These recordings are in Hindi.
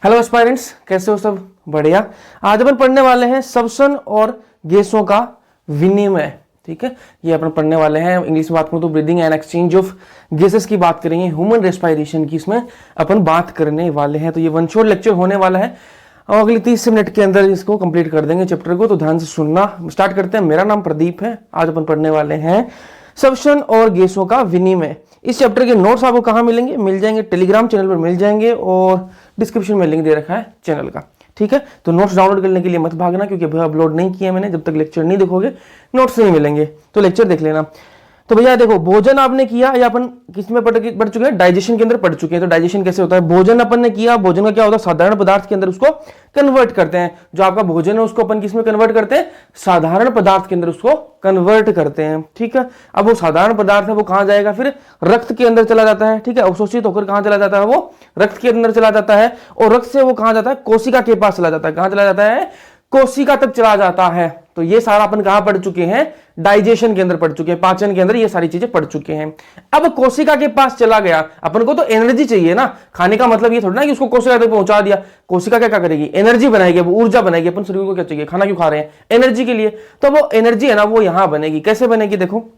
हेलो एस्पायरेंट्स, कैसे हो सब? बढ़िया। आज अपन पढ़ने वाले हैं श्वसन और गैसों का विनिमय। ठीक है, ये अपन पढ़ने वाले हैं। इंग्लिश में बात करूं तो breathing and exchange of gases की बात करेंगे, ह्यूमन रेस्पिरेशन की इसमें अपन बात करने वाले हैं। तो ये वन शॉट लेक्चर होने वाला है और अगले 30 मिनट के अंदर इसको कंप्लीट कर देंगे चैप्टर को, तो ध्यान से सुनना। स्टार्ट करते हैं। मेरा नाम प्रदीप है। आज अपन पढ़ने वाले हैं श्वसन और गैसों का विनिमय। इस चैप्टर के नोट्स आपको कहाँ मिलेंगे? मिल जाएंगे टेलीग्राम चैनल पर मिल जाएंगे और डिस्क्रिप्शन में लिंक दे रखा है चैनल का। ठीक है, तो नोट्स डाउनलोड करने के लिए मत भागना, क्योंकि अभी अपलोड नहीं किया मैंने। जब तक लेक्चर नहीं देखोगे नोट्स नहीं मिलेंगे, तो लेक्चर देख लेना। तो भैया देखो, भोजन आपने किया या अपन किसमें पढ़ चुके हैं? डाइजेशन के अंदर पढ़ चुके हैं। तो डाइजेशन कैसे होता है? भोजन अपन ने किया, भोजन का क्या होता है? साधारण पदार्थ के अंदर उसको कन्वर्ट करते हैं। जो आपका भोजन है उसको अपन किसमें कन्वर्ट करते हैं? साधारण पदार्थ के अंदर उसको कन्वर्ट करते हैं। ठीक है, अब वो साधारण पदार्थ है वो कहां जाएगा? फिर रक्त के अंदर चला जाता है। ठीक है, अवशोषित होकर कहां चला जाता है? वो रक्त के अंदर चला जाता है और रक्त से वो कहां जाता है? कोशिका के पास चला जाता है। कहां चला जाता है? कोशिका तक चला जाता है। तो ये सारा अपन कहां पढ़ चुके हैं? डाइजेशन के अंदर पढ़ चुके हैं, पाचन के अंदर ये सारी चीजें पढ़ चुके हैं। अब कोशिका के पास चला गया, अपन को तो एनर्जी चाहिए ना। खाने का मतलब ये थोड़ा ना कि उसको कोशिका तक पहुंचा दिया। कोशिका क्या करेगी? एनर्जी बनाएगी, वो ऊर्जा बनाएगी। अपन शरीर को क्या चाहिए? खाना क्यों खा रहे हैं? एनर्जी के लिए। तो वो एनर्जी है ना, वो यहां बनेगी। कैसे बनेगी? देखो,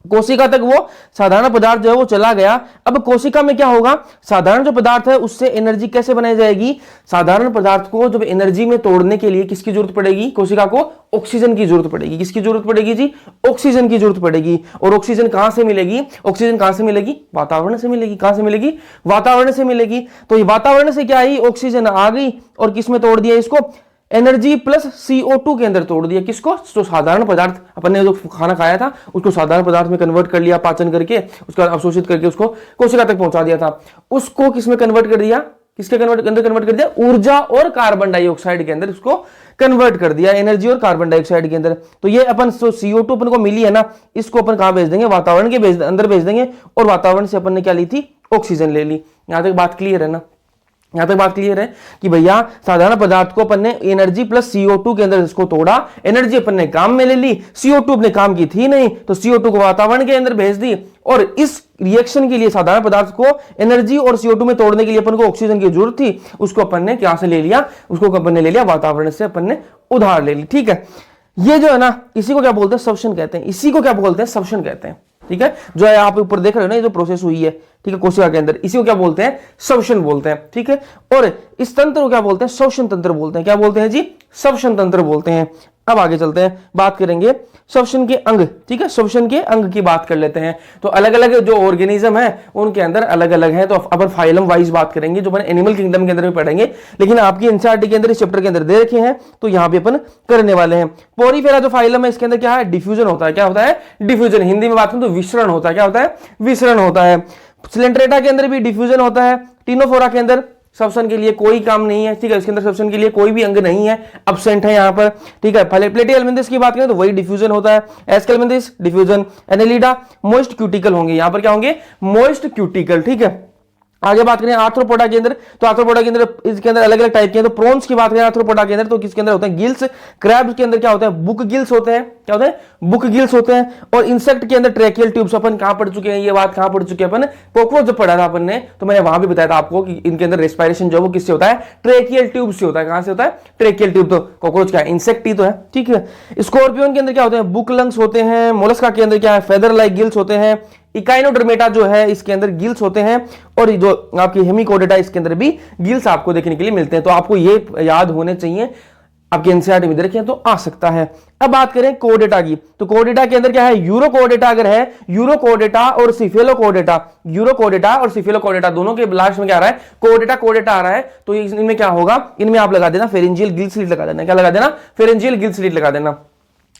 कोशिका तक वो साधारण पदार्थ जो है वो चला गया। अब कोशिका में क्या होगा? साधारण जो पदार्थ है उससे एनर्जी कैसे बनाई जाएगी? साधारण पदार्थ को जब एनर्जी में तोड़ने के लिए किसकी जरूरत पड़ेगी? कोशिका को ऑक्सीजन की जरूरत पड़ेगी। किसकी जरूरत पड़ेगी जी? ऑक्सीजन की जरूरत पड़ेगी। और ऑक्सीजन कहां से मिलेगी? ऑक्सीजन कहां से मिलेगी? वातावरण से मिलेगी। कहां से मिलेगी? वातावरण से मिलेगी। तो ये वातावरण से क्या आई? ऑक्सीजन आ गई और किस में तोड़ दिया इसको? एनर्जी प्लस CO2 के अंदर तोड़ दिया। किसको? जो साधारण पदार्थ अपन ने जो खाना खाया था उसको साधारण पदार्थ में कन्वर्ट कर लिया, पाचन करके उसका अवशोषित करके उसको कोशिका तक पहुंचा दिया था। उसको किसमें कन्वर्ट कर दिया? किसके अंदर कन्वर्ट कर दिया? ऊर्जा और कार्बन डाइऑक्साइड के अंदर उसको कन्वर्ट कर दिया, एनर्जी और कार्बन डाइऑक्साइड के अंदर। तो ये अपन CO2 अपन को मिली है ना, इसको अपन कहां भेज देंगे? वातावरण के अंदर भेज देंगे। और वातावरण से अपन ने क्या ली थी? ऑक्सीजन ले ली। यहां तक बात क्लियर है ना? यहां तक बात क्लियर है कि भैया साधारण पदार्थ को अपन ने एनर्जी प्लस CO2 के अंदर इसको तोड़ा। एनर्जी अपन ने काम में ले ली, CO2 अपने काम की थी नहीं, तो CO2 को वातावरण के अंदर भेज दी। और इस रिएक्शन के लिए साधारण पदार्थ को एनर्जी और CO2 में तोड़ने के लिए अपन को ऑक्सीजन की जरूरत थी। उसको अपन ने क्या से ले लिया? उसको अपन ने ले लिया वातावरण से, अपन ने उधार ले ली। ठीक है, ये जो है ना, इसी को क्या बोलते हैं? श्वसन कहते हैं। इसी को क्या बोलते हैं? श्वसन कहते हैं। ठीक है, जो है आप ऊपर देख रहे हो ना, ये जो प्रोसेस हुई है, ठीक है, कोशिका के अंदर, इसी को क्या बोलते हैं? श्वसन बोलते हैं। ठीक है, और इस तंत्र को क्या बोलते हैं? श्वसन तंत्र बोलते हैं। क्या बोलते हैं जी? श्वसन तंत्र बोलते हैं। अब आगे चलते हैं, बात करेंगे श्वसन के अंग। ठीक है, श्वसन के अंग की बात कर लेते हैं। तो अलग अलग जो ऑर्गेनिज्म है उनके अंदर अलग अलग है। तो अपन फाइलम वाइज बात करेंगे, जो अपन एनिमल किंगडम के अंदर भी पढ़ेंगे, लेकिन आपकी एनसीईआरटी के अंदर इस चैप्टर के अंदर दे रखे हैं, तो यहां पे अपन करने वाले हैं। पोरीफेरा जो फाइलम है इसके अंदर क्या है? डिफ्यूजन होता है। क्या होता है? डिफ्यूजन। हिंदी में बात करूं तो विसरण होता है। क्या होता है? विसरण होता है। सिलेंट्रेटा के अंदर भी डिफ्यूजन होता है। टिनोफोरा के अंदर श्वसन के लिए कोई काम नहीं है। ठीक है, इसके अंदर श्वसन के लिए कोई भी अंग नहीं है, अब्सेंट है यहां पर। ठीक है, प्लेटिहेल्मिन्थिस की बात करें तो वही डिफ्यूजन होता है। एस्केल्मिन्थिस डिफ्यूजन, एनेलिडा मोइस्ट क्यूटिकल होंगे। यहां पर क्या होंगे? Moist cuticle. ठीक है, आगे बात करें आर्थ्रोपोडा के अंदर, तो आर्थ्रोपोडा के अंदर इसके अंदर अलग अलग टाइप के हैं। तो प्रॉन्स की बात करें आर्थ्रोपोडा के अंदर, तो किसके अंदर होते हैं? गिल्स। क्रैब्स के अंदर क्या होता है? बुक गिल्स होते हैं। क्या होते हैं? बुक गिल्स होते हैं। और इंसेक्ट के अंदर ट्रेकियल ट्यूब्स। अपन कहां पढ़ चुके हैं ये बात? कहां पढ़ चुके हैं अपन? कॉकरोच जब पढ़ा था अपन ने, तो मैंने वहां भी बताया था आपको कि इनके अंदर रेस्पिरेशन जो है वो किससे होता है? ट्रेकियल ट्यूब से होता है। कहां से होता है? Tracheal tube. तो कॉकरोच क्या है? इंसेक्ट ही तो है। ठीक है, स्कॉर्पियन के अंदर क्या होते हैं? बुक लंग्स होते हैं। मोलस्का के अंदर क्या है? फेदर लाइक गिल्स होते हैं। इकाइनोडर्मेटा जो है इसके अंदर गिल्स होते हैं। और जो आपकी हेमिकोडेटा इसके अंदर भी गिल्स आपको देखने के लिए मिलते हैं। तो आपको ये याद होने चाहिए, आपके एनसीईआरटी में दे रखे हैं तो आ सकता है। अब बात करें कोडेटा की, तो कोडेटा के अंदर क्या है? यूरोकोडेटा अगर है, यूरोकोडेटा और सिफेलोकोडेटा, यूरोकोडेटा और सिफेलोकोडेटा दोनों के लास्ट में क्या आ रहा है? कोडेटा कोडेटा आ रहा है। तो इनमें क्या होगा? इनमें आप लगा देना फेरेंजियल गिल स्लिट लगा देना। क्या लगा देना? फेरेंजियल गिल स्लिट लगा देना।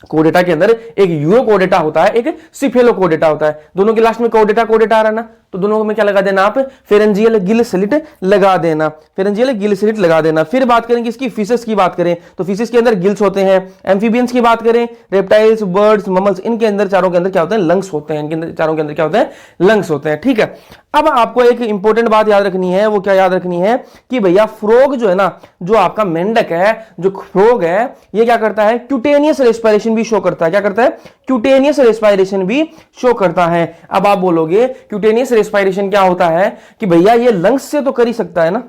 कोडेटा के अंदर एक यूरोकोडेटा होता है, एक सिफेलोकोडेटा होता है। दोनों के लास्ट में कोडेटा कोडेटा आ रहा है ना, तो दोनों में क्या लगा देना? आप फेरेंजियल गिल स्लिट लगा देना। फेरेंजियल गिल स्लिट लगा देना। फिर बात करेंगे इसकी फिशेस की बात करें, तो फिशेस के अंदर गिल्स होते हैं। एम्फीबियंस की बात करें, रेप्टाइल्स, बर्ड्स, ममल्स, इनके अंदर चारों के अंदर क्या होते हैं? लंग्स होते हैं। इनके अंदर चारों के अंदर क्या होते हैं? लंग्स होते हैं। ठीक है, अब आपको एक इंपॉर्टेंट बात याद रखनी है। वो क्या याद रखनी है? कि भैया फ्रॉग जो है ना, जो आपका मेंढक है, जो फ्रॉग है, ये क्या करता है? क्यूटेनियस रेस्पिरेशन भी शो करता है। क्या करता है? क्यूटेनियस रेस्पिरेशन भी शो करता है। अब आप बोलोगे क्यूटेनियस रेस्पिरेशन क्या होता है? कि भैया ये लंग्स से तो कर ही सकता है ना,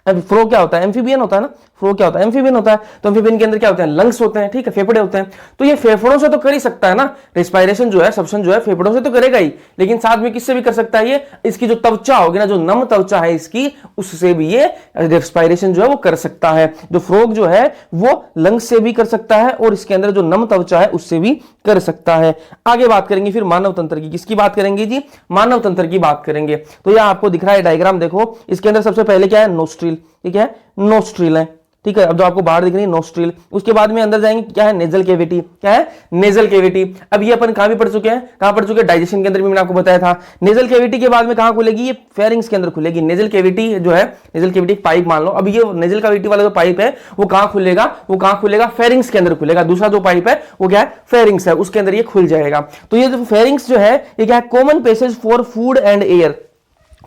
फ्लो क्या होता है, एम्फीबियन होता है ना, फ्लो क्या होता है, एम्फीबियन होता है। तो एम्फीबियन के अंदर क्या होते हैं, लंग्स होते हैं, ठीक है, फेफड़े होते हैं। तो ये फेफड़ों से तो कर ही सकता है ना, रेस्पिरेशन जो है, सब्शन जो है फेफड़ों से तो करेगा ही, लेकिन साथ में किससे भी कर सकता है, ये इसकी जो त्वचा होगी ना, जो नम त्वचा है इसकी, उससे भी ये रेस्पिरेशन जो है वो कर सकता है। जो फ्रॉग जो है वो लंग्स से भी कर सकता है और इसके अंदर जो नम त्वचा है उससे भी कर सकता है। आगे बात करेंगे फिर मानव तंत्र की, किसकी बात करेंगे जी, मानव तंत्र की बात करेंगे। तो यह आपको दिख रहा है डायग्राम, देखो इसके अंदर सबसे पहले क्या है, नोस्ट्रिल, ठीक है, नोस्ट्रिल है, ठीक है। अब जो आपको बाहर दिख रही है नोस्ट्रिल, उसके बाद में अंदर जाएंगे, क्या है, नेजल केविटी, क्या है, नेजल केविटी। अब ये अपन कहां भी पढ़ चुके हैं, कहां पढ़ चुके हैं, डाइजेशन के अंदर भी मैंने आपको बताया था। नेजल केविटी के बाद में कहां खुलेगी, ये फेरिंग्स के अंदर खुलेगी। नेजल केविटी जो है, नेजल केविटी पाइप मान लो, अब ये नेजल केविटी वाला जो पाइप है वो कहां खुलेगा, वो कहां खुलेगा, फेरिंग्स के अंदर खुलेगा। दूसरा जो पाइप है वो क्या है, फेरिंग्स है, उसके अंदर ये खुल जाएगा। तो ये जो फेरिंग्स जो है ये क्या है, common passage for food and air,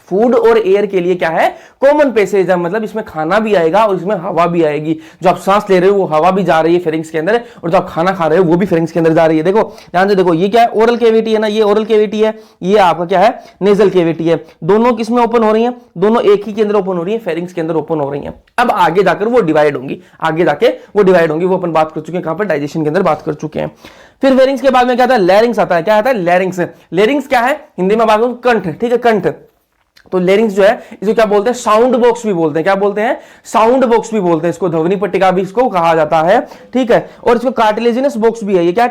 food और एयर के लिए क्या है, कॉमन पैसेज है, मतलब इसमें खाना भी आएगा और इसमें हवा भी आएगी। जो आप सांस ले रहे हो वो हवा भी जा रही है फेरिंग्स के अंदर, और जो आप खाना खा रहे हो वो भी फेरिंग्स के अंदर जा रही है। देखो ध्यान से देखो, ये क्या है, ओरल केविटी है ना, ये ओरल केविटी है, ये आपका क्या है, नेजल केविटी है। दोनों किसमें ओपन हो रही है, दोनों एक ही के अंदर ओपन हो रही है, फेरिंग्स के अंदर ओपन हो रही है। अब आगे जाकर वो डिवाइड होंगी, आगे जाके वो डिवाइड होंगी, वो अपन बात कर चुके हैं, कहां पर, डाइजेशन के अंदर बात कर चुके हैं। फिर फेरिंग्स के बाद में क्या आता है, लैरिंग्स आता है, क्या आता है, लैरिंग्स। लैरिंग्स क्या है, हिंदी में बात करूं, कंठ, ठीक है, कंठ। तो लैरिंग्स जो है इसको क्या बोलते हैं, साउंड बॉक्स भी बोलते हैं, क्या बोलते हैं, साउंड बॉक्स भी बोलते हैं इसको, ध्वनि पट्टिका भी इसको कहा जाता है, ठीक है। और इसको कार्टिलेजिनस बॉक्स भी है, ये क्या है,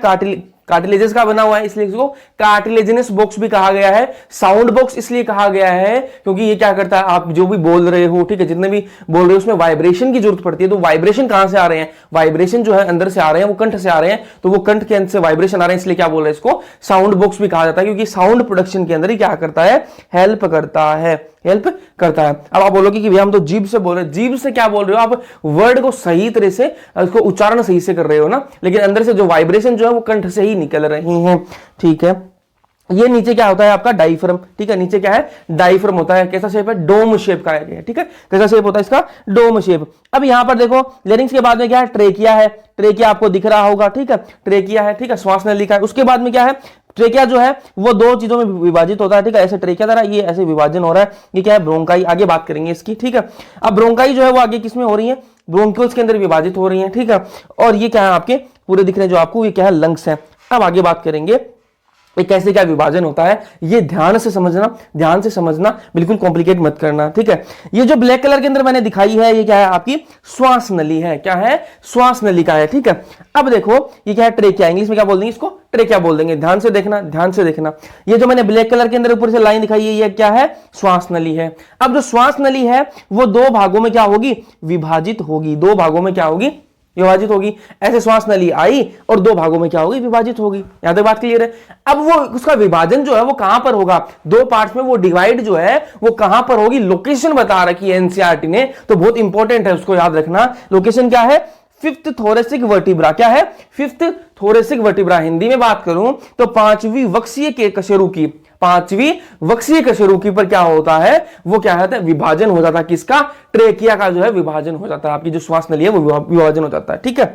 कार्टिलेजेस का बना हुआ है, इसलिए इसको कार्टिलेजिनस बॉक्स भी कहा गया है। साउंड बॉक्स इसलिए कहा गया है क्योंकि ये क्या करता है, आप जो भी बोल रहे हो, ठीक है, जितने भी बोल रहे हो उसमें वाइब्रेशन की जरूरत पड़ती है। तो वाइब्रेशन कहां से आ रहे हैं, वाइब्रेशन जो है अंदर से आ रहे हैं, वो कंठ से आ रहे हैं, तो वो कंठ के अंदर से वाइब्रेशन आ रहे हैं, इसलिए क्या बोल रहे हैं, इसको साउंड बॉक्स भी कहा जाता है, क्योंकि साउंड प्रोडक्शन के अंदर ही क्या करता है, हेल्प करता है, हेल्प करता है। अब आप बोलोगे कि भैया हम तो जीभ से बोल रहे हैं, जीभ से क्या बोल रहे हो आप, वर्ड को सही तरह से, उसको उच्चारण सही से कर रहे हो ना, लेकिन अंदर से जो वाइब्रेशन जो है वो कंठ से ही निकल रही है, ठीक है। ये नीचे क्या होता है आपका, डाइफ्रम, ठीक है, नीचे क्या है, डाइफ्रम होता है, कैसा शेप है, डोम शेप का है, ठीक है, कैसा शेप होता है इसका, डोम शेप। अब यहां पर देखो लैरिंग्स के बाद में क्या है, ट्रेकिया है, ट्रेकिया आपको दिख रहा होगा, ठीक है, ट्रेकिया है, ठीक है, श्वास नली का है। उसके बाद में क्या है, ट्रेकिया जो है वो दो चीजों में विभाजित होता है, ठीक है, ऐसे ट्रेकिया द्वारा ये ऐसे विभाजन हो रहा है, ये क्या है, ब्रोंकाई, आगे बात करेंगे इसकी, ठीक है। अब ब्रोंकाई जो है वो आगे किसमें हो रही है, ब्रोंकियोल्स के अंदर विभाजित हो रही है, ठीक है। और ये क्या है, आपके पूरे दिख रहे हैं जो आपको, ये क्या है, लंग्स है। अब आगे बात करेंगे कैसे क्या विभाजन होता है, ये ध्यान से समझना, ध्यान से समझना, बिल्कुल कॉम्प्लिकेट मत करना, ठीक है। ये जो ब्लैक कलर के अंदर मैंने दिखाई है, ये क्या है, आपकी श्वास नली है, क्या है, श्वास नली का है, ठीक है। अब देखो ये क्या है, ट्रेकिया, इंग्लिश में क्या बोल देंगे इसको, ट्रेकिया बोल देंगे। ध्यान से देखना, ध्यान से देखना, ये जो मैंने ब्लैक कलर के अंदर ऊपर से लाइन दिखाई है, ये क्या है, श्वास नली है। अब जो श्वास नली है वो दो भागों में क्या होगी, विभाजित होगी, दो भागों में क्या होगी, विभाजित होगी। ऐसे श्वास नली आई और दो भागों में क्या होगी, विभाजित होगी। यहां तक बात क्लियर है। अब वो उसका विभाजन जो है वो कहां पर होगा, दो पार्ट्स में वो डिवाइड जो है वो कहां पर होगी, लोकेशन बता रखी है एनसीईआरटी ने, तो बहुत इंपॉर्टेंट है, उसको याद रखना। लोकेशन क्या है, फिफ्थ थोरेसिक वर्टिब्रा, क्या है, फिफ्थ थोरेसिक वर्टिब्रा। हिंदी में बात करूं तो पांचवी वक्षीय के कशेरुकी, पांचवी वक्षीय कशेरुकी पर क्या होता है, वो क्या होता है, विभाजन हो जाता है, किसका, ट्रेकिया का जो है विभाजन हो जाता है, आपकी जो श्वास नली है वो विभाजन हो जाता है, ठीक है।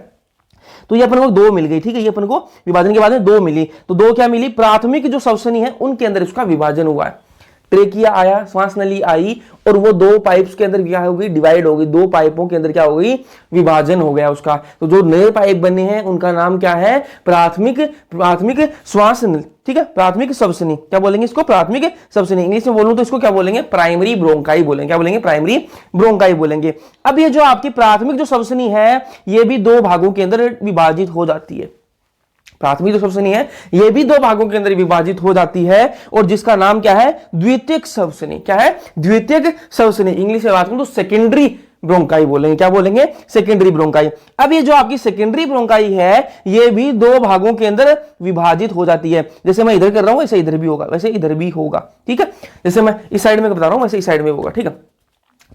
तो ये अपन को दो मिल गई, ठीक है, ये अपन को विभाजन के बाद में दो मिली। तो दो क्या मिली, प्राथमिक जो श्वसनी है उनके अंदर इसका विभाजन हुआ है, ट्रेकिया आया, श्वास नली आई और वो दो पाइप्स के अंदर क्या होगी, डिवाइड होगी, दो पाइपों के अंदर क्या होगी, विभाजन हो गया उसका। तो जो नए पाइप बने हैं उनका नाम क्या है, प्राथमिक श्वास नली, ठीक है, प्राथमिक श्वसनी, क्या बोलेंगे इसको, प्राथमिक श्वसनी। इंग्लिश में बोलूं तो इसको क्या बोलेंगे, प्राइमरी ब्रोंकाई बोलेंगे, क्या बोलेंगे, प्राइमरी ब्रोंकाई बोलेंगे। अब ये जो आपकी प्राथमिक जो श्वसनी है ये भी दो भागों के अंदर विभाजित हो जाती है, प्राथमिक जो श्वसनी है ये भी दो भागों के अंदर विभाजित हो जाती है, और जिसका नाम क्या है, द्वितीयक श्वसनी, क्या है, द्वितीयक श्वसनी। इंग्लिश में बात करूं तो सेकेंडरी ब्रोंकाई बोलेंगे, क्या बोलेंगे, सेकेंडरी ब्रोंकाई। अब ये जो आपकी सेकेंडरी ब्रोंकाई है ये भी दो भागों के अंदर विभाजित हो जाती है। जैसे मैं इधर कर रहा हूं वैसे इधर भी होगा, वैसे इधर भी होगा, ठीक है। जैसे मैं इस साइड में बता रहा हूं वैसे इस साइड में होगा, ठीक है।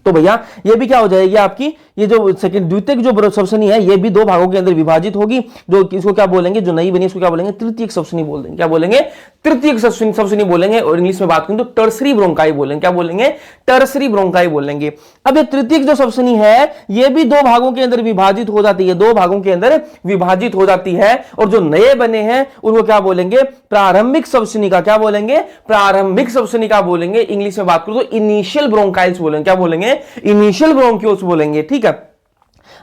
तो भैया ये भी क्या हो जाएगी आपकी, ये जो सेकंड द्वितीयक जो सवसनी है ये भी दो भागों के अंदर विभाजित होगी, जो इसको क्या बोलेंगे, जो नई बनी इसको क्या बोलेंगे, तृतीयक सवसनी बोल देंगे। क्या बोलेंगे, तृतीयक सवसनी बोलेंगे। और इंग्लिश में बात करें तो टर्सरी ब्रोंकाई बोलेंगे। क्या बोलेंगे, टर्सरी ब्रोंकाई बोलेंगे। अब ये तृतीयक जो सवसनी है ये भी दो भागों के अंदर विभाजित हो जाती है, दो भागों के अंदर विभाजित हो जाती है। और जो नए बने हैं उनको क्या बोलेंगे, प्रारंभिक सवसनी का क्या बोलेंगे, प्रारंभिक सवसनी का बोलेंगे। इंग्लिश में बात करूं तो इनिशियल ब्रोंकाइल्स बोलेंगे। क्या बोलेंगे, इनिशियल ब्रोंक्यूल्स बोलेंगे। ठीक है,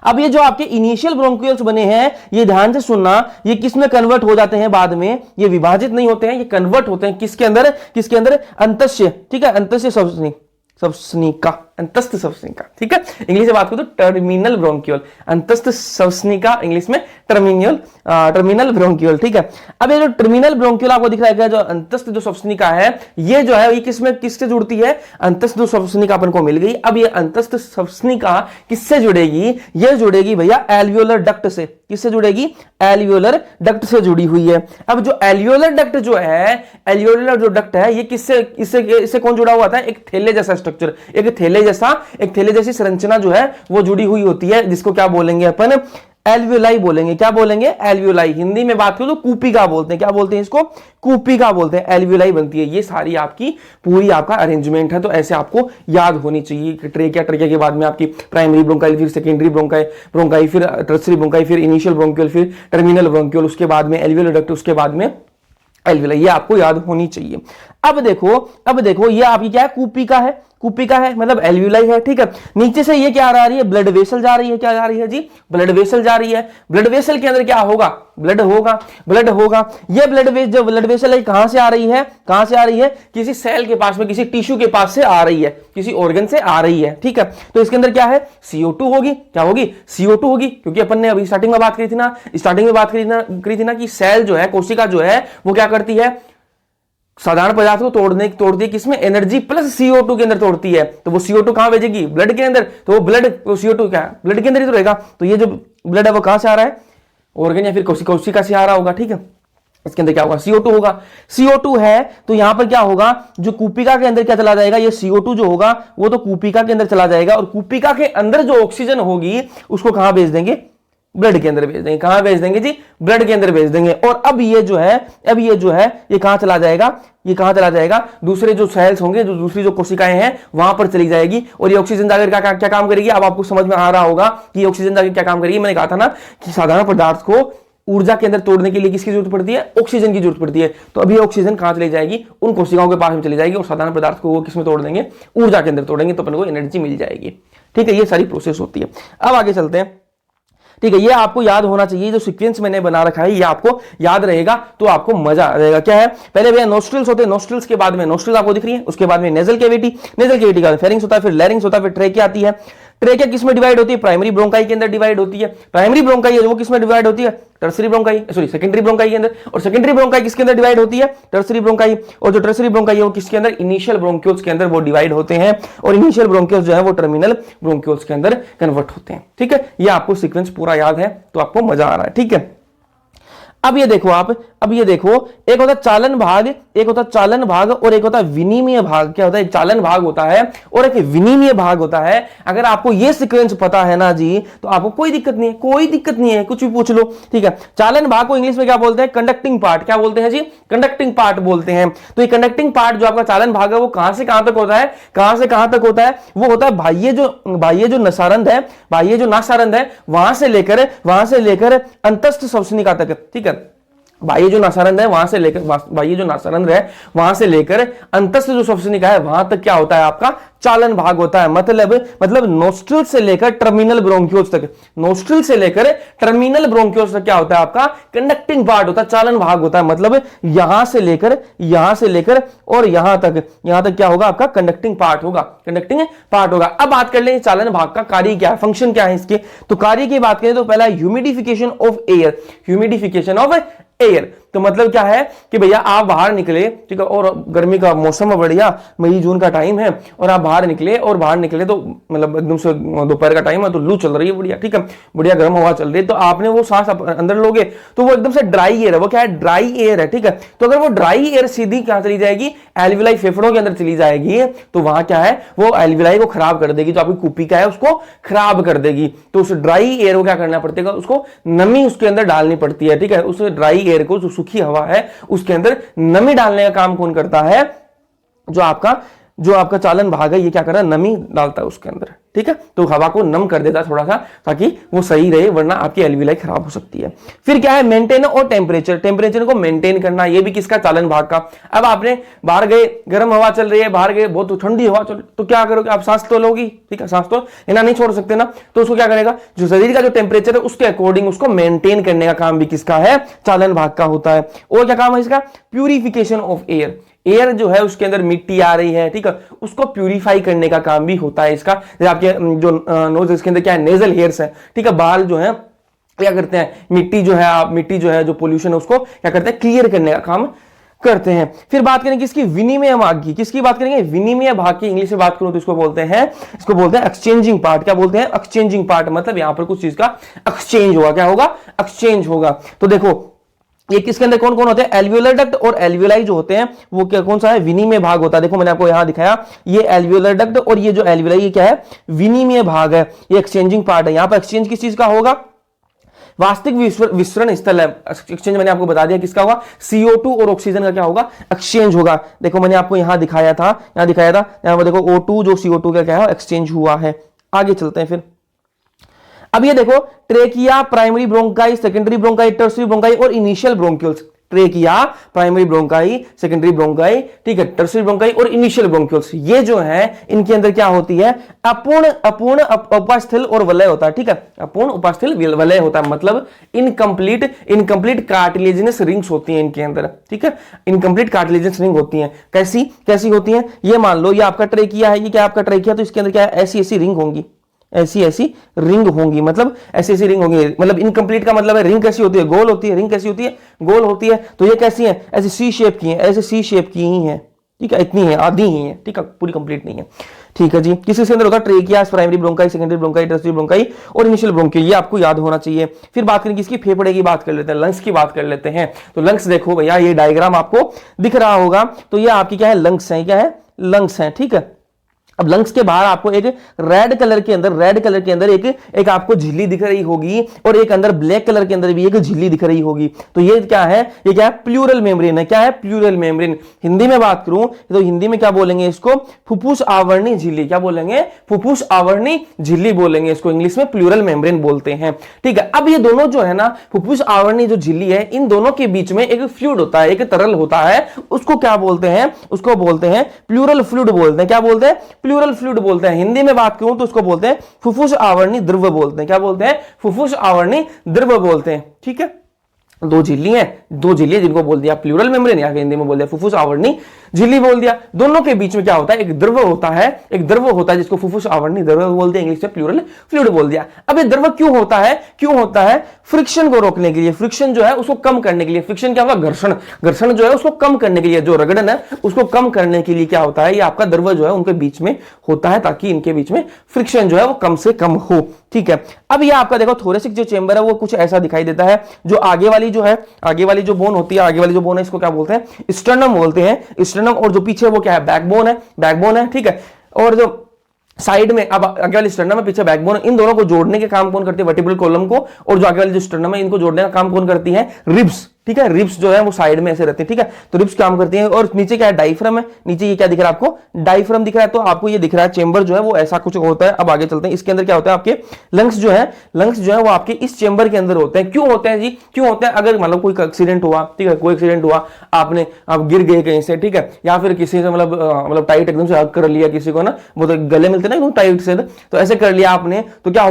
अब ये जो आपके इनिशियल ब्रोंक्यूल्स बने हैं ये ध्यान से सुनना, ये किस में कन्वर्ट हो जाते हैं बाद में, ये विभाजित नहीं होते हैं, ये कन्वर्ट होते हैं किसके अंदर, किसके अंदर, अंतस्य। ठीक है, अंतस्य सवसनी, सवसनिका, अंतस्थ सवसनिका। ठीक है, इंग्लिश में बात करो तो टर्मिनल ब्रोंक्यूल, अंतस्थ सवसनिका, इंग्लिश में टर्मिनल ब्रोंक्यूल। ठीक है, अब ये जो टर्मिनल ब्रोंक्यूल आपको दिख रहा है, जो अंतस्थ जो सवसनिका है ये जो है ये किसमें, किससे जुड़ती है, अंतस्थ जो सवसनिका अपन को मिल गई। अब ये अंतस्थ सवसनिका किससे जुड़ेगी, ये जुड़ेगी भैया एल्वियोलर डक्ट से। किससे जुड़ेगी, एल्वियोलर डक्ट से जुड़ी हुई है। अब जो एल्वियोलर डक्ट जो है, एल्वियोलर जो डक्ट है ये किससे, इससे कौन जुड़ा हुआ था, एक थैले जैसा स्ट्रक्चर, एक थैले जैसी संरचना जो है वो जुड़ी हुई होती है, जिसको क्या बोलेंगे अपन, एल्वियोलाई बोलेंगे। क्या बोलेंगे, एल्वियोलाई। हिंदी में बात करो तो कूपिका बोलते हैं। क्या बोलते हैं इसको, कूपिका बोलते हैं, एल्वियोलाई बनती है। ये सारी आपकी पूरी आपका अरेंजमेंट है, तो ऐसे आपको याद होनी चाहिए। ट्रेकिया के बाद में आपकी प्राइमरी ब्रोंकाई, फिर सेकेंडरी ब्रोंकाई, फिर टर्सरी ब्रोंकाई, फिर इनिशियल ब्रोंक्यूल, फिर टर्मिनल ब्रोंक्यूल, उसके बाद में एल्वियोलर डक्ट, उसके बाद में एल्वियोलाई। ये आपको याद होनी चाहिए। अब देखो ये आपकी क्या है, कूपिका है मतलब एल्वियोलाई है। ठीक है, नीचे से ये क्या आ रही है, ब्लड वेसल जा रही है। क्या जा रही है जी, ब्लड वेसल जा रही है। ब्लड वेसल के अंदर क्या होगा, ब्लड होगा। ये जो ब्लड वेसल है कहां से आ रही है, कहां से आ रही है, किसी सेल के पास में, किसी टिश्यू के पास से आ रही है, किसी ऑर्गन से आ रही है। ठीक है, तो इसके अंदर क्या है, CO2 होगी। क्या होगी, CO2 होगी, क्योंकि अपन ने अभी स्टार्टिंग में बात करी थी ना कि सेल जो है, कोशिका जो है वो क्या करती है, साधारण पदार्थ को तोड़ती है किसमें, एनर्जी प्लस CO2 के अंदर तोड़ती है। तो वो CO2 कहां भेजेगी, ब्लड के अंदर। तो वो CO2 क्या है, ब्लड के अंदर ही तो रहेगा। तो ये जो ब्लड है वो कहां से आ रहा है, ऑर्गन या फिर कोशिका से आ रहा होगा। ठीक है, इसके अंदर क्या होगा, CO2 होगा। CO2 है तो यहां पर क्या होगा, जो कूपिका के अंदर क्या चला जाएगा, ये CO2 जो होगा वो तो कूपिका के अंदर चला जाएगा। और कूपिका के अंदर जो ऑक्सीजन होगी उसको कहां भेज देंगे, ब्लड के अंदर भेज देंगे। कहां भेज देंगे जी, ब्लड के अंदर भेज देंगे। और अब ये जो है ये कहां चला जाएगा, दूसरे जो सेल्स होंगे, जो दूसरी जो कोशिकाएं हैं वहां पर चली जाएगी। और ये ऑक्सीजन जाकर क्या काम करेगी, अब आपको समझ में आ रहा होगा कि ऑक्सीजन जाकर क्या काम करेगी। मैंने कहा था ना कि साधारण पदार्थ को ऊर्जा के अंदर तोड़ने के लिए किसकी जरूरत पड़ती है, ऑक्सीजन की जरूरत पड़ती है। तो अभी ऑक्सीजन कहां चली जाएगी, उन कोशिकाओं के पास में चली जाएगी। और साधारण पदार्थ को वो किसमें तोड़ देंगे, ऊर्जा के अंदर तोड़ेंगे, तो अपन को एनर्जी मिल जाएगी। ठीक है, ये सारी प्रोसेस होती है। अब आगे चलते हैं। ठीक है, ये आपको याद होना चाहिए, जो सीक्वेंस मैंने बना रखा है ये आपको याद रहेगा तो आपको मजा आ जाएगा। क्या है, पहले भैया नोस्ट्रिल्स होते हैं, नोस्ट्रिल्स के बाद में नोस्ट्रिल आपको दिख रही है, उसके बाद में नेजल कैविटी का फेरिंग्स होता है, फिर लैरिंग्स होता है, फिर ट्रेकिया आती है। ट्रेकिया किसमें डिवाइड होती है, प्राइमरी ब्रोंकाई के अंदर डिवाइड होती है। प्राइमरी ब्रोंकाई है वो किसमें डिवाइड होती है, सेकेंडरी ब्रोंकाई के अंदर। और सेकेंडरी ब्रोंकाई किसके अंदर डिवाइड होती है, टर्सरी ब्रोंकाई। और जो टर्सरी ब्रोंकाई है वो किसके अंदर, इनिशियल ब्रोंक्यूल्स के अंदर वो डिवाइड होते हैं। और इनिशियल ब्रोंक्यूल्स जो है वो टर्मिनल ब्रोंक्यूल्स के अंदर कन्वर्ट होते हैं। ठीक है, ये आपको सीक्वेंस पूरा याद है तो आपको मजा आ रहा है। ठीक है, अब ये देखो एक होता है चालन भाग, और एक होता है विनिमय भाग। क्या होता है, चालन भाग होता है और एक विनिमय भाग होता है। अगर आपको ये सीक्वेंस पता है ना जी तो आपको कोई दिक्कत नहीं है, कुछ भी पूछ लो। ठीक है, चालन भाग को इंग्लिश में क्या बोलते हैं, कंडक्टिंग पार्ट। क्या बोलते हैं जी, कंडक्टिंग पार्ट बोलते हैं। तो ये कंडक्टिंग पार्ट जो आपका चालन भाग है वो कहां से कहां तक होता है, वो होता है बाह्य जो नासारंध है वहां से लेकर अंतस्थ सवसनिका तक। ठीक है, बाह्य जो नासारंध है वहां से लेकर अंतस्थ जो सवसनिका है वहां तक क्या होता है, आपका चालन भाग होता है। मतलब नोस्ट्रिल से लेकर टर्मिनल ब्रोंक्यूल्स तक, क्या होता है, आपका कंडक्टिंग पार्ट होता है, चालन भाग होता है। मतलब यहां से लेकर और यहां तक क्या होगा, आपका कंडक्टिंग पार्ट होगा। अब बात कर लें चालन भाग का कार्य क्या है, फंक्शन क्या है इसके। तो कार्य की बात करें तो पहला ह्यूमिडिफिकेशन ऑफ एयर। तो मतलब क्या है कि भैया आप बाहर निकले, ठीक है, और गर्मी का मौसम है बढ़िया, मई जून का टाइम है, और आप बाहर निकले तो मतलब एकदम से दोपहर का टाइम है, तो लू चल रही है बढ़िया, ठीक है, बढ़िया गर्म हवा चल रही है, तो आपने वो सांस अंदर लोगे तो वो एकदम से ड्राई एयर है, वो क्या है, ड्राई एयर है, ठीक है। तो अगर वो ड्राई एयर सीधी क्या चली जाएगी, एल्विलाई फेफड़ों के अंदर चली जाएगी, तो वहां क्या है, वो एल्विलाई को खराब कर देगी, जो आपकी कुपी का है उसको खराब कर देगी। तो उस ड्राई एयर को क्या करना पड़ेगा, उसको नमी उसके अंदर डालनी पड़ती है, ठीक है। उस ड्राई एयर को, जो सूखी हवा है उसके अंदर नमी डालने का काम कौन करता है, जो आपका चालन भाग है, ये क्या कर रहा है, नमी डालता है उसके अंदर, ठीक है। तो हवा को नम कर देता है थोड़ा सा, ताकि वो सही रहे, वरना आपकी एल्विलाई खराब हो सकती है। फिर क्या है, मेंटेन और टेम्परेचर को मेंटेन करना, ये भी किसका, चालन भाग का। अब आपने बाहर गए, गर्म हवा चल रही है, बाहर गए बहुत ठंडी हवा चल रही, तो क्या करोगे आप, सांस तो लोगी, ठीक है, सांस तो लेना नहीं छोड़ सकते ना, तो उसको क्या करेगा, जो शरीर का जो टेम्परेचर है उसके अकॉर्डिंग उसको मेंटेन करने का काम भी किसका है, चालन भाग का होता है। और क्या काम है इसका, प्यूरिफिकेशन ऑफ एयर, एयर जो है उसके अंदर मिट्टी आ रही है, ठीक है, उसको प्यूरिफाई करने का काम भी होता है इसका। जैसे आपके जो नोज इसके अंदर क्या है, नेजल हेयर्स है, ठीक है, बाल जो है क्या करते हैं, मिट्टी जो है जो पोल्यूशन है उसको क्या करते हैं, क्लियर करने का काम करते हैं। फिर बात करेंगे किसकी, विनिमय भाग की, किसकी बात करेंगे, विनिमय भाग की। इंग्लिश में बात करूं तो इसको बोलते हैं एक्सचेंजिंग पार्ट। क्या बोलते हैं, एक्सचेंजिंग पार्ट, मतलब यहां पर कुछ चीज का एक्सचेंज होगा, क्या होगा, एक्सचेंज होगा। तो देखो ये किसके अंदर कौन कौन होते हैं, एल्वियोलर डक्ट और एल्वियोलाई जो होते हैं वो क्या, कौन सा है, विनिमय भाग होता है। देखो मैंने आपको यहां दिखाया, ये एल्वियोलर डक्ट और ये जो एल्वियोलाई, ये क्या है, विनिमय भाग है, ये एक्सचेंजिंग पार्ट है। यहां पर एक्सचेंज किस चीज का होगा, वास्तविक विसरण स्थल है। एक्सचेंज मैंने आपको बता दिया किसका होगा, CO2 और ऑक्सीजन का क्या होगा, एक्सचेंज होगा। देखो मैंने आपको यहां दिखाया था, यहां पर देखो O2 जो CO2 का क्या है, एक्सचेंज हुआ है। आगे चलते हैं फिर। अब ये देखो, trachea, primary bronchi, secondary bronchi, tertiary bronchi और initial bronchioles. Trachea, primary bronchi, secondary bronchi, ठीक है, टर्सरी ब्रोंकाई और इनिशियल ब्रोंक्यूल्स, ये जो है इनके अंदर क्या होती है, अपूर्ण उपास्थल और वलय होता है, ठीक है, अपूर्ण उपास्थल वलय होता है, मतलब इनकम्प्लीट कार्टिलेजिनस रिंग्स होती हैं इनके अंदर, ठीक है, इनकम्प्लीट कार्टिलेजिनस रिंग होती हैं। कैसी होती हैं, ये मान लो ये आपका ट्रेकिया है, ये क्या आपका ट्रेकिया, तो इसके अंदर क्या है, ऐसी रिंग होंगी, ऐसी रिंग होंगी, मतलब ऐसी रिंग होंगी, मतलब इनकम्प्लीट का मतलब है रिंग कैसी होती है, गोल होती है, रिंग कैसी होती है, गोल होती है। तो ये कैसी है, ऐसी सी शेप की है, ऐसे सी शेप की ही है, ठीक है, इतनी है, आधी ही है, ठीक है, पूरी कंप्लीट नहीं है, ठीक है जी। किसी के अंदर होगा trachea, primary bronchi, secondary bronchi, tertiary bronchi और इनिशियल ब्रोंकाई, ये आपको याद होना चाहिए। फिर बात करेंगे किसकी, फेफड़े की बात कर लेते हैं, लंग्स की बात कर लेते हैं। तो लंग्स देखो भैया, ये डायग्राम आपको दिख रहा होगा, तो ये आपकी क्या है, लंग्स है, क्या है, लंग्स है, ठीक है। अब लंग्स के बाहर आपको एक रेड कलर के अंदर एक आपको झिल्ली दिख रही होगी, और एक अंदर ब्लैक कलर के अंदर भी एक झिल्ली दिख रही होगी। तो ये क्या है, प्लूरल मेम्ब्रेन है। क्या है, प्लूरल मेम्ब्रेन। हिंदी में बात करूं तो हिंदी में क्या बोलेंगे इसको, फुफ्फुस आवरणी झिल्ली। क्या बोलेंगे, फुफ्फुस आवरणी झिल्ली बोलेंगे इसको, इंग्लिश में प्लूरल मेम्ब्रेन बोलते हैं, ठीक है। अब ये दोनों जो है ना, फुफ्फुस आवरणी जो झिल्ली है, इन दोनों के बीच में एक फ्लूइड होता है, एक तरल होता है, उसको क्या बोलते हैं, उसको बोलते हैं प्लूरल फ्लूइड बोलते हैं। क्या बोलते हैं, प्लूरल फ्लूइड बोलते हैं। हिंदी में बात करूं तो उसको बोलते हैं फुफ्फुस आवरणी द्रव्य बोलते हैं। क्या बोलते हैं, फुफ्फुस आवरणी द्रव्य बोलते हैं, ठीक है। दो झिल्ली जिनको बोल दिया प्लूरल मेम्ब्रेन, या हिंदी में बोल दिया फुफ्फुस आवरणी झिल्ली बोल दिया। दोनों के बीच में क्या होता है, एक द्रव होता है, जिसको फुफ्फुस आवरणी द्रव्य बोलते हैं, इंग्लिश में प्लूरल फ्लूइड बोल दिया। अब ये द्रव क्यों होता है, फ्रिक्शन को रोकने के लिए, फ्रिक्शन जो है उसको कम करने के लिए। फ्रिक्शन क्या होगा, घर्षण जो है उसको कम करने के लिए, जो रगड़न है उसको कम करने के लिए क्या होता है, ये आपका द्रव जो है उनके बीच में होता है, ताकि इनके बीच में फ्रिक्शन जो है वो कम से कम हो, ठीक है। अब ये आपका देखो थोरेसिक जो चेंबर है वो कुछ ऐसा दिखाई देता है। जो आगे वाली जो बोन होती है, इसको क्या बोलते हैं, स्टर्नम बोलते हैं, स्टर्नम। और जो पीछे वो क्या है, बैकबोन है, ठीक है। और जो साइड में, अब आगे वाली स्टर्नम है, पीछे बैकबोन, इन दोनों को जोड़ने के काम कौन करती है, वर्टिब्रल कॉलम को। और जो आगे वाली जो स्टर्नम है, इनको जोड़ने का काम कौन करती है, रिब्स, ठीक है। रिब्स जो है वो साइड में ऐसे रहते हैं, ठीक है। तो रिब्स काम करती हैं। और नीचे क्या है, डायफ्राम है। नीचे ये क्या दिख रहा है आपको, डायफ्राम दिख रहा है। तो आपको ये दिख रहा है चेंबर जो है वो ऐसा कुछ होता है। अब आगे चलते हैं, इसके अंदर क्या होता है, आपके लंग्स जो है वो आपके इस चेंबर के अंदर होते हैं। क्यों होते हैं जी, क्यों होते हैं, अगर मतलब कोई एक्सीडेंट हुआ, ठीक है, कोई एक्सीडेंट हुआ, आप गिर गए कहीं से, ठीक है, या फिर किसी से मतलब टाइट एकदम से हग कर लिया किसी को ना, वो तो गले मिलते ना एकदम टाइट से, तो ऐसे कर लिया आपने, तो क्या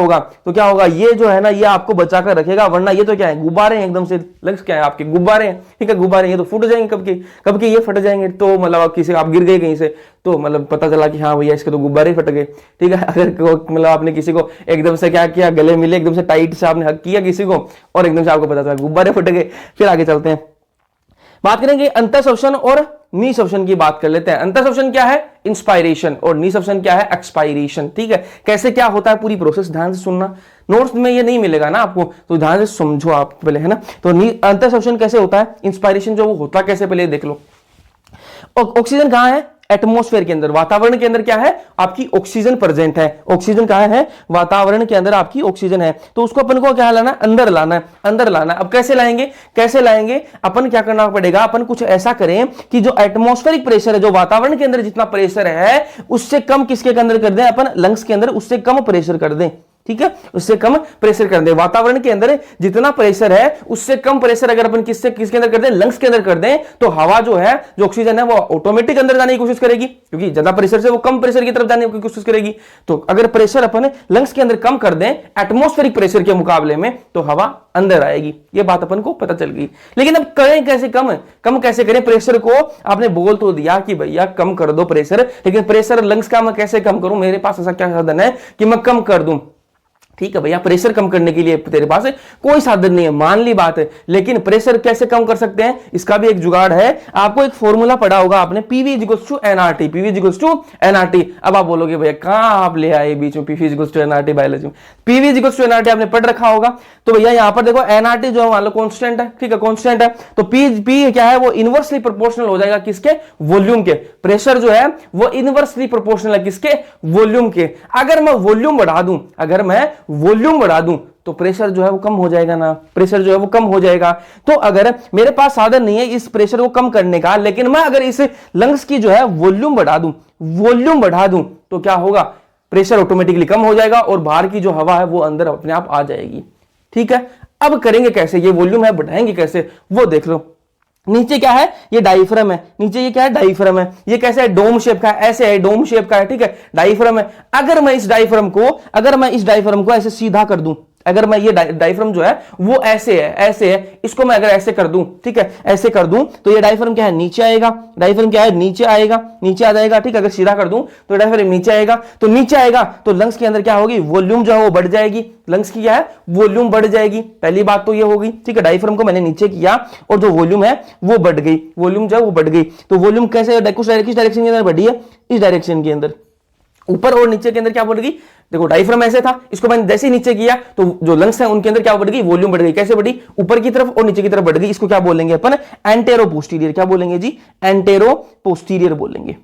होगा, ये जो है ना, ये आपको बचा कर रखेगा। वरना ये तो क्या है, गुब्बारे हैं एकदम से, लंग्स क्या है आपके, गुब्बारे हैं, ठीक है, गुब्बारे, ये तो फूट जाएंगे कब के ये फट जाएंगे। तो मतलब किसी आप गिर गए कहीं से, तो मतलब पता चला कि हाँ भैया इसके तो गुब्बारे फट गए, ठीक है। अगर मतलब आपने किसी को एकदम से क्या किया, गले मिले एकदम से टाइट से आपने हक किया किसी को, और एकदम से आपको पता चला गुब्बारे फट गए। फिर आगे चलते हैं, बात करेंगे अंतःश्वसन और निःश्वसन की बात कर लेते हैं। अंतःश्वसन क्या है? इंस्पायरेशन, और निःश्वसन क्या है? एक्सपायरेशन। ठीक है, कैसे क्या होता है पूरी प्रोसेस ध्यान से सुनना, नोट्स में ये नहीं मिलेगा ना आपको, तो ध्यान से समझो आप पहले, है ना। तो अंतःश्वसन कैसे होता है, इंस्पायरेशन जो वो होता कैसे, पहले देख लो। ऑक्सीजन कहां है? एटमॉस्फेयर के अंदर, वातावरण के अंदर क्या है? आपकी ऑक्सीजन प्रेजेंट है। ऑक्सीजन कहां है? वातावरण के अंदर आपकी ऑक्सीजन है। तो उसको अपन को क्या लाना है? अंदर लाना है, अंदर लाना है। अब कैसे लाएंगे? कैसे लाएंगे? अपन क्या करना पड़ेगा, अपन कुछ ऐसा करें कि जो एटमॉस्फेरिक प्रेशर है, जो वातावरण के अंदर जितना प्रेशर है, उससे कम किसके अंदर कर दें अपन? लंग्स के अंदर उससे कम प्रेशर कर दें। ठीक है, उससे कम प्रेशर कर दें। वातावरण के अंदर जितना प्रेशर है उससे कम प्रेशर अगर अपन किसके अंदर कर दें? लंग्स के अंदर कर दें, तो हवा जो है, जो ऑक्सीजन है, वो ऑटोमेटिक अंदर जाने की कोशिश करेगी, क्योंकि ज्यादा प्रेशर से वो कम प्रेशर की तरफ जाने की कोशिश करेगी। तो अगर प्रेशर अपन लंग्स के अंदर कम कर दें एटमॉस्फेरिक प्रेशर के मुकाबले में, तो हवा अंदर आएगी। ये बात अपन को पता चल गई। लेकिन अब करें कैसे? कम कैसे करें प्रेशर को? आपने बोल तो दिया कि भैया कम कर दो प्रेशर, लेकिन प्रेशर लंग्स का मैं कैसे कम करूं? मेरे पास ऐसा क्या साधन है कि मैं कम कर दूं? ठीक है भैया, प्रेशर कम करने के लिए तेरे पास कोई साधन नहीं है, मान ली बात है, लेकिन प्रेशर कैसे कम कर सकते हैं, इसका भी एक जुगाड़ है। आपको एक फॉर्मूला पढ़ा होगा आपने, PV equals to NRT, PV equals to NRT. अब आप बोलोगे भैया कहां आप ले आए बीच में PV equals to NRT biology में? पीवी इक्वल्स टू एनआरटी आपने पढ़ रखा होगा। तो भैया यहां पर देखो एनआरटी जो है मान लो कांस्टेंट है, ठीक है, कांस्टेंट है, तो पी क्या है? वो इनवर्सली प्रोपोर्शनल हो जाएगा किसके? वॉल्यूम के। प्रेशर जो है वो इनवर्सली प्रोपोर्शनल है किसके? वॉल्यूम के। अगर मैं वॉल्यूम बढ़ा दूं, अगर मैं वॉल्यूम बढ़ा दूं, तो प्रेशर जो है वो कम हो जाएगा ना, प्रेशर जो है वो कम हो जाएगा। तो अगर मेरे पास साधन नहीं है इस प्रेशर को कम करने का, लेकिन मैं अगर इस लंग्स की जो है वॉल्यूम बढ़ा दूं, वॉल्यूम बढ़ा दूं, तो क्या होगा? प्रेशर ऑटोमेटिकली कम हो जाएगा और बाहर की जो हवा है वो अंदर अपने आप आ जाएगी। ठीक है, अब करेंगे कैसे? ये वॉल्यूम है बढ़ाएंगे कैसे, वो देख लो। नीचे क्या है? ये डायफ्राम है, नीचे ये क्या है? डायफ्राम है। ये कैसे है? डोम शेप का है, ऐसे है, डोम शेप का है, ठीक है, डायफ्राम है। अगर मैं इस डायफ्राम को ऐसे सीधा कर दूं, अगर मैं ये डायफ्राम जो है वो ऐसे है, ऐसे है, इसको मैं अगर ऐसे कर दूं, ठीक है, ऐसे कर दूं, तो ये डायफ्राम क्या है? नीचे आएगा। डायफ्राम क्या है? नीचे आएगा, नीचे आ जाएगा। ठीक है, अगर सीधा कर दूं तो डायफ्राम नीचे आएगा, तो नीचे आएगा तो लंग्स के अंदर क्या होगी? वॉल्यूम जो है वो बढ़ जाएगी। लंग्स की क्या है? वॉल्यूम बढ़ जाएगी। पहली बात तो ये होगी, ठीक है, डायफ्राम को मैंने नीचे किया और जो वॉल्यूम है वो बढ़ गई, वॉल्यूम जो है वो बढ़ गई। तो वॉल्यूम कैसे? किस डायरेक्शन के अंदर बढ़ी है? इस डायरेक्शन के अंदर। ऊपर और नीचे के अंदर क्या बढ़ गई? देखो डायफ्राम ऐसे था, इसको मैंने जैसे नीचे किया तो जो लंग्स हैं उनके अंदर क्या बढ़ गई? वॉल्यूम बढ़ गई। कैसे बढ़ी? ऊपर की तरफ और नीचे की तरफ बढ़ गई। इसको क्या बोलेंगे अपन? Entero posterior. क्या बोलेंगे जी? एंटेरो पोस्टीरियर बोलेंगे,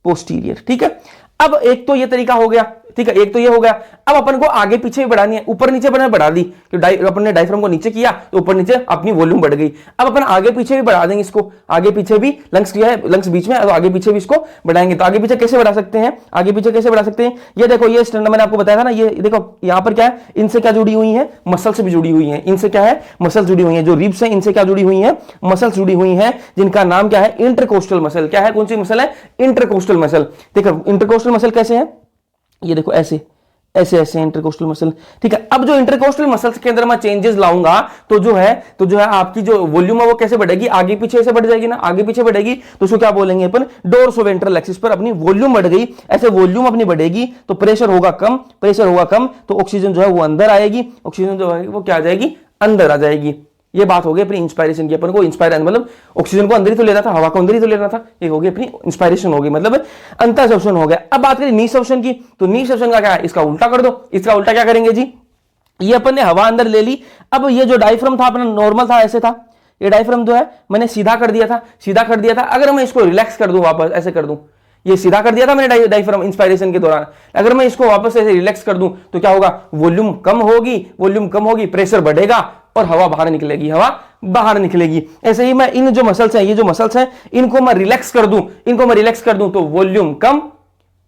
पोस्टीरियर। ठीक है, अब एक तो ये तरीका हो गया, ठीक है, एक तो ये हो गया। अब अपन को आगे पीछे भी बढ़ानी है, ऊपर नीचे बढ़ा दी, अपन ने डायफ्राम को नीचे किया तो ऊपर नीचे अपनी वॉल्यूम बढ़ गई। अब अपन आगे पीछे भी बढ़ा देंगे इसको, आगे पीछे भी लंग्स किया है, लंग्स बीच में, तो आगे पीछे भी इसको बढ़ाएंगे। तो आगे पीछे कैसे बढ़ा सकते हैं? आगे पीछे कैसे बढ़ा सकते हैं? ये देखो, ये स्टैंड मैंने आपको बताया था ना, ये देखो यहां पर क्या है? इनसे क्या जुड़ी हुई है? मसल्स भी जुड़ी हुई है। इनसे क्या है? मसल्स जुड़ी हुई है। जो रिब्स है इनसे क्या जुड़ी हुई है? मसल्स जुड़ी हुई है, जिनका नाम क्या है? Intercostal muscle. क्या है? कौन सी मसल है? Intercostal muscle. देखो इंटरकोस्टल मसल कैसे है? ये देखो ऐसे ऐसे ऐसे इंटरकोस्टल मसल। ठीक है, अब जो इंटरकोस्टल मसल्स के अंदर मैं चेंजेस लाऊंगा तो जो है आपकी जो वॉल्यूम है वो कैसे बढ़ेगी? आगे पीछे से बढ़ जाएगी ना, आगे पीछे बढ़ेगी, तो उसको क्या बोलेंगे अपन? डोर्सोवेंट्रल एक्सिस पर अपनी वॉल्यूम बढ़ गई। ऐसे वॉल्यूम अपनी बढ़ेगी तो प्रेशर होगा कम, प्रेशर होगा कम तो ऑक्सीजन जो है वो अंदर आएगी, ऑक्सीजन जो है वो क्या आ जाएगी? अंदर आ जाएगी। ये बात हो गई अपनी इंस्पायरेशन की। अपन को इंस्पायर मतलब ऑक्सीजन को अंदर ही तो लेना था, हवा को अंदर ही तो लेना था। ये हो गई अपनी इंस्पायरेशन, हो गई मतलब अंतःश्वसन हो गया। अब बात करें निःश्वसन की, तो निःश्वसन का क्या है? इसका उल्टा कर दो। इसका उल्टा क्या करेंगे जी? ये अपन ने हवा अंदर ले ली। अब ये जो डायफ्राम था अपना नॉर्मल था, ऐसे था, ये डायफ्राम जो है मैंने सीधा कर दिया था, सीधा कर दिया था। अगर मैं इसको रिलैक्स कर दूं, वापस ऐसे कर दूं, ये सीधा कर दिया था मैंने डायफ्राम इंस्पायरेशन के दौरान, अगर मैं इसको वापस ऐसे रिलैक्स कर दूं तो क्या होगा? वॉल्यूम कम होगी, वॉल्यूम कम होगी, प्रेशर बढ़ेगा और हवा बाहर निकलेगी, हवा बाहर निकलेगी। ऐसे ही मैं इन जो मसल्स हैं, ये जो मसल्स हैं, इनको मैं रिलैक्स कर दूं, तो वॉल्यूम कम,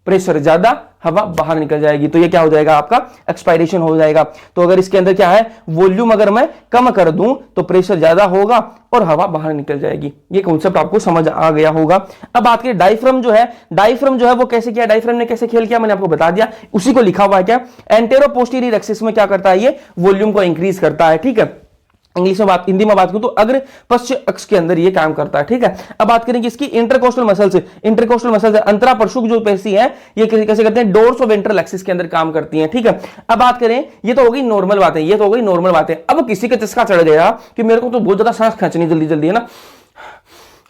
प्रेशर ज्यादा, हवा बाहर निकल जाएगी। तो ये क्या हो जाएगा? आपका एक्सपायरेशन हो जाएगा। तो अगर इसके अंदर क्या है? वॉल्यूम अगर मैं कम कर दूं तो प्रेशर ज्यादा होगा और हवा बाहर निकल जाएगी। ये कॉन्सेप्ट आपको समझ आ गया होगा। अब बात करें डायफ्राम जो है वो कैसे किया? डायफ्राम ने कैसे खेल किया मैंने आपको बता दिया। उसी को लिखा हुआ है क्या? एंटेरो पोस्टीरियर एक्सिस में क्या करता है? ये वॉल्यूम को इंक्रीज करता है। ठीक है, इंग्लिश में बात, हिंदी में बात करूं तो अग्र पश्च अक्ष के अंदर ये काम करता है। ठीक है, अब बात करेंगे इसकी इंटरकोस्टल मसल्स। इंटरकोस्टल मसल्स अंतरा परशुक जो पेशी है, ये कैसे करते हैं? डोर्सोवेंट्रल एक्सिस के अंदर काम करती हैं। ठीक है, अब बात करें, ये तो हो गई नॉर्मल बातें, ये तो हो गई नॉर्मल बातें। अब किसी का चस्का चढ़ गया कि मेरे को तो बहुत ज्यादा सांस खींचनी जल्दी जल्दी है ना,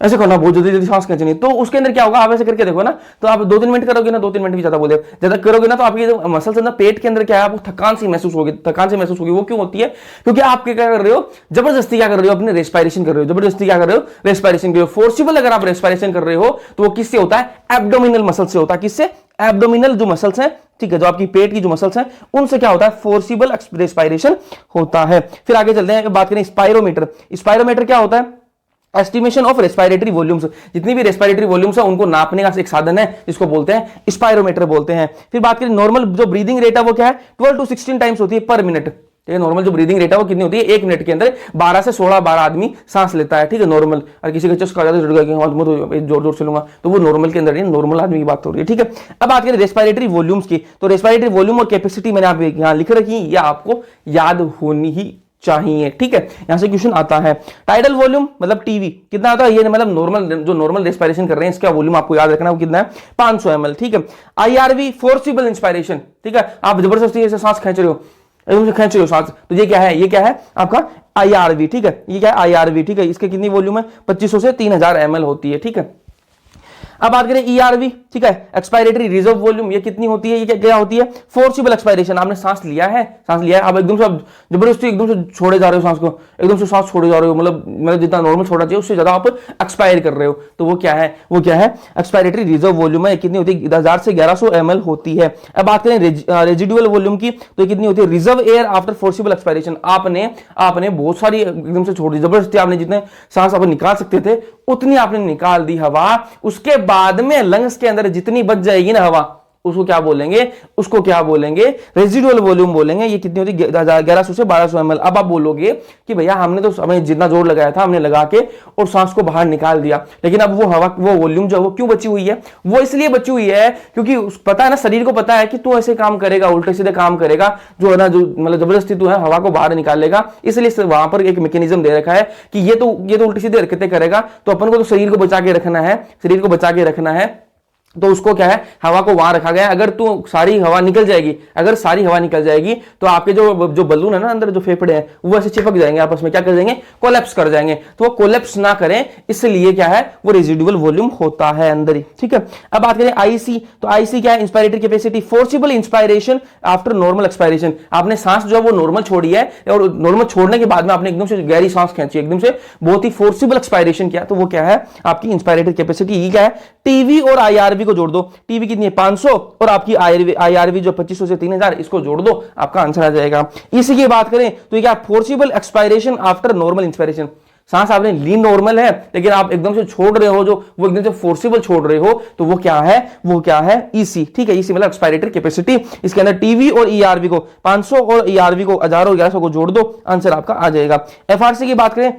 ऐसे करना, बहुत जल्दी जल्दी सांस खींचनी। तो उसके अंदर क्या होगा, आप ऐसे करके देखो ना, तो आप 2-3 मिनट करोगे ना, 2-3 मिनट भी ज्यादा बोले, ज्यादा करोगे ना, तो आपकी जो मसल्स अंदर पेट के अंदर क्या है, आपको थकान सी महसूस होगी, थकान से महसूस होगी। वो क्यों होती है? क्योंकि आप क्या कर रहे हो, जबरदस्ती क्या कर रहे हो, अपने रेस्पिरेशन कर रहे हो, जबरदस्ती क्या कर रहे हो, रेस्पिरेशन कर रहे हो। फोर्सिबल अगर आप रेस्पिरेशन कर रहे हो तो वो किससे होता है, एब्डोमिनल मसल से होता है। किससे? एब्डोमिनल जो मसल्स हैं, ठीक है, जो आपकी पेट की जो मसल्स हैं, उनसे क्या होता है, फोर्सिबल रेस्पिरेशन होता है। फिर आगे चलते हैं, बात करें स्पायरोमीटर। स्पायरोमीटर क्या होता है? Estimation of respiratory volumes. जितनी भी रेस्पिरेटरी वॉल्यूम्स है उनको नापने का एक साधन है, जिसको बोलते हैं स्पायरोमीटर बोलते हैं। फिर बात करें नॉर्मल जो ब्रीदिंग रेट है वो क्या है, 12 to 16 टाइम्स होती है पर मिनट। ठीक है, नॉर्मल जो ब्रीदिंग रेट है वो कितनी होती है, 1 मिनट के अंदर 12 से 16 आदमी सांस लेता है। ठीक है, नॉर्मल। और किसी का चेस्ट का जोर जोर से लूंगा तो वो नॉर्मल के अंदर नहीं, नॉर्मल आदमी की बात हो रही है। ठीक है, अब बात करें रेस्पिरेटरी वॉल्यूम्स की, तो रेस्पिरेटरी वॉल्यूम और कैपेसिटी मैंने आप यहां लिख रखी, या आपको याद होनी ही चाहिए। ठीक है, यहां से क्वेश्चन आता है। टाइडल वॉल्यूम मतलब टीवी कितना आता है, ये मतलब नॉर्मल जो नॉर्मल रेस्पिरेशन कर रहे हैं इसका वॉल्यूम आपको याद रखना है, वो कितना है, 500 ml। ठीक है, आईआरवी फोर्सिबल इंस्पायरेशन। ठीक है, आप जबरदस्ती से सांस खींच रहे हो, एकदम से खींच रहे हो सांस, तो ये क्या है, ये क्या है आपका आईआरवी। ठीक है, ये क्या है, आईआरवी। ठीक है, इसके कितनी वॉल्यूम है, 2500 से 3000 ml होती है। ठीक है, अब बात करें ईआरवी। ठीक है, एक्सपायरेटरी रिजर्व वॉल्यूम, ये कितनी होती है, ये क्या होती है, फोर्सिबल एक्सपायरेशन। आपने सांस लिया है, आप एकदम से जबरदस्ती एकदम से छोड़े जा रहे हो सांस को, एकदम से सांस छोड़े जा रहे हो, मतलब जितना नॉर्मल छोड़ना चाहिए उससे ज्यादा आप एक्सपायर कर रहे हो, तो वो क्या है, एक्सपायरेटरी रिजर्व वॉल्यूम है। कितनी होती है, 1000 से 1100 ml होती है। अब बात करें रेजिडुअल वॉल्यूम की, तो ये कितनी होती है, reserve air after forcible expiration. आपने बहुत सारी एकदम से छोड़ दी, जबरदस्ती आपने जितने सांस आप निकाल सकते थे उतनी आपने निकाल दी हवा, उसके बाद में लंग्स के अंदर जितनी बच जाएगी ना हवा, उसको क्या बोलेंगे, रेजिडुअल वॉल्यूम बोलेंगे। ये कितनी होती है, 1100 से 1200 ml। अब आप बोलोगे कि भैया हमने तो हमें जितना जोर लगाया था हमने लगा के और सांस को बाहर निकाल दिया, लेकिन अब वो वॉल्यूम जो है वो क्यों बची हुई है, वो इसलिए बची हुई है क्योंकि पता है ना, शरीर को पता है कि तू ऐसे काम करेगा, उल्टे सीधे काम करेगा, जो है ना, जो मतलब जबरदस्ती तू है हवा को बाहर निकालेगा, इसलिए वहां पर एक मैकेनिज्म दे रखा है कि ये तो उल्टी सीधे हरकतें करेगा, तो अपन को तो शरीर को बचा के रखना है, तो उसको क्या है, हवा को वहां रखा गया है। अगर सारी हवा निकल जाएगी तो आपके जो बलून है ना अंदर, जो फेफड़े हैं, वो ऐसे चिपक जाएंगे आपस में, क्या कर जाएंगे, कोलैप्स कर जाएंगे। तो वो कोलैप्स ना करें इसलिए क्या है, वो रेजिडुअल वॉल्यूम होता है अंदर ही। ठीक है, अब बात करें आईसी, तो आईसी क्या है, inspiratory capacity, forcible inspiration after normal expiration. आपने सांस जो है वो नॉर्मल छोड़ी है और नॉर्मल छोड़ने के बाद में आपने एकदम से गहरी सांस खींची, एकदम से बहुत ही फोर्सिबल एक्सपायरेशन किया, तो वो क्या है, आपकी इंस्पायरेटरी कैपेसिटी। ये क्या है, टीवी और आईआरवी को जोड़ दो, टीवी कितनी है, 500, और आपकी आईआरवी जो 2500 से 3000, इसको जोड़ दो, आपका आंसर आ जाएगा। इसी की बात करें तो क्या, forcible expiration after normal inspiration. सांस आपने ली नॉर्मल है, लेकिन आप एकदम से छोड़ रहे हो, जो वो एकदम से फोर्सिबल छोड़ रहे हो, तो वो क्या है, ईसी। ठीक है, ईसी मतलब एक्सपायरेटरी कैपेसिटी। इसके अंदर टीवी और ईआरवी को 500 और ईआरवी को 1000 और 1100 को जोड़ दो, आंसर आपका आ जाएगा। एफआरसी की बात करें,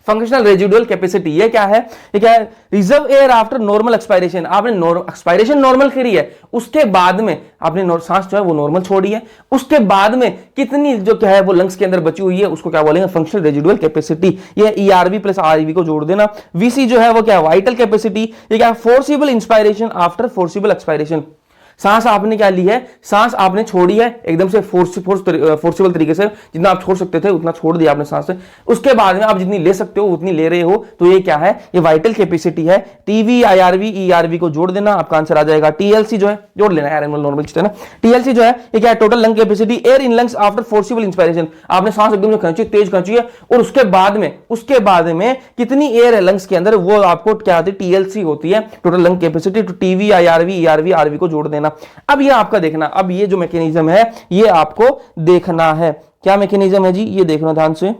फंक्शनल रेजिडुअल कैपेसिटी, ये क्या है, reserve air after normal expiration. आपने एक्सपायरेशन नॉर्मल करी है, उसके बाद में आपने सांस जो है वो नॉर्मल छोड़ी है, उसके बाद में कितनी जो क्या है वो लंग्स के अंदर बची हुई है, उसको क्या बोलेंगे, फंक्शनल रेजिडुअल कैपेसिटी। ये ईआरवी प्लस आरवी को जोड़ देना। वीसी जो है वो क्या है, वाइटल कैपेसिटी। ये क्या है, forcible inspiration after forcible expiration. सांस आपने क्या ली है, सांस आपने छोड़ी है एकदम से फोर्सिबल तरीके से, जितना आप छोड़ सकते थे उतना छोड़ दिया आपने सांस से, उसके बाद में आप जितनी ले सकते हो उतनी ले रहे हो, तो ये क्या है, ये वाइटल कैपेसिटी है। टीवी, आईआरवी, ईआरवी को जोड़ देना, आपका आंसर आ जाएगा। टीएलसी जो है जोड़ लेना यार, नॉर्मल चीज है ना। टीएलसी जो है ये क्या है, total lung capacity, air in lungs after forcible inspiration. आपने सांस एकदम से खींची, तेज खींची है, और उसके बाद में कितनी एयर है लंग्स के अंदर, वो आपको क्या होती है, टीएलसी होती है, टोटल लंग कैपेसिटी। तो टीवी, आईआरवी, ईआरवी, आरवी को जोड़ देना। अब ये आपका देखना, अब ये जो मैकेनिज्म है ये आपको देखना है, क्या मैकेनिज्म है जी, ये देखना ध्यान से,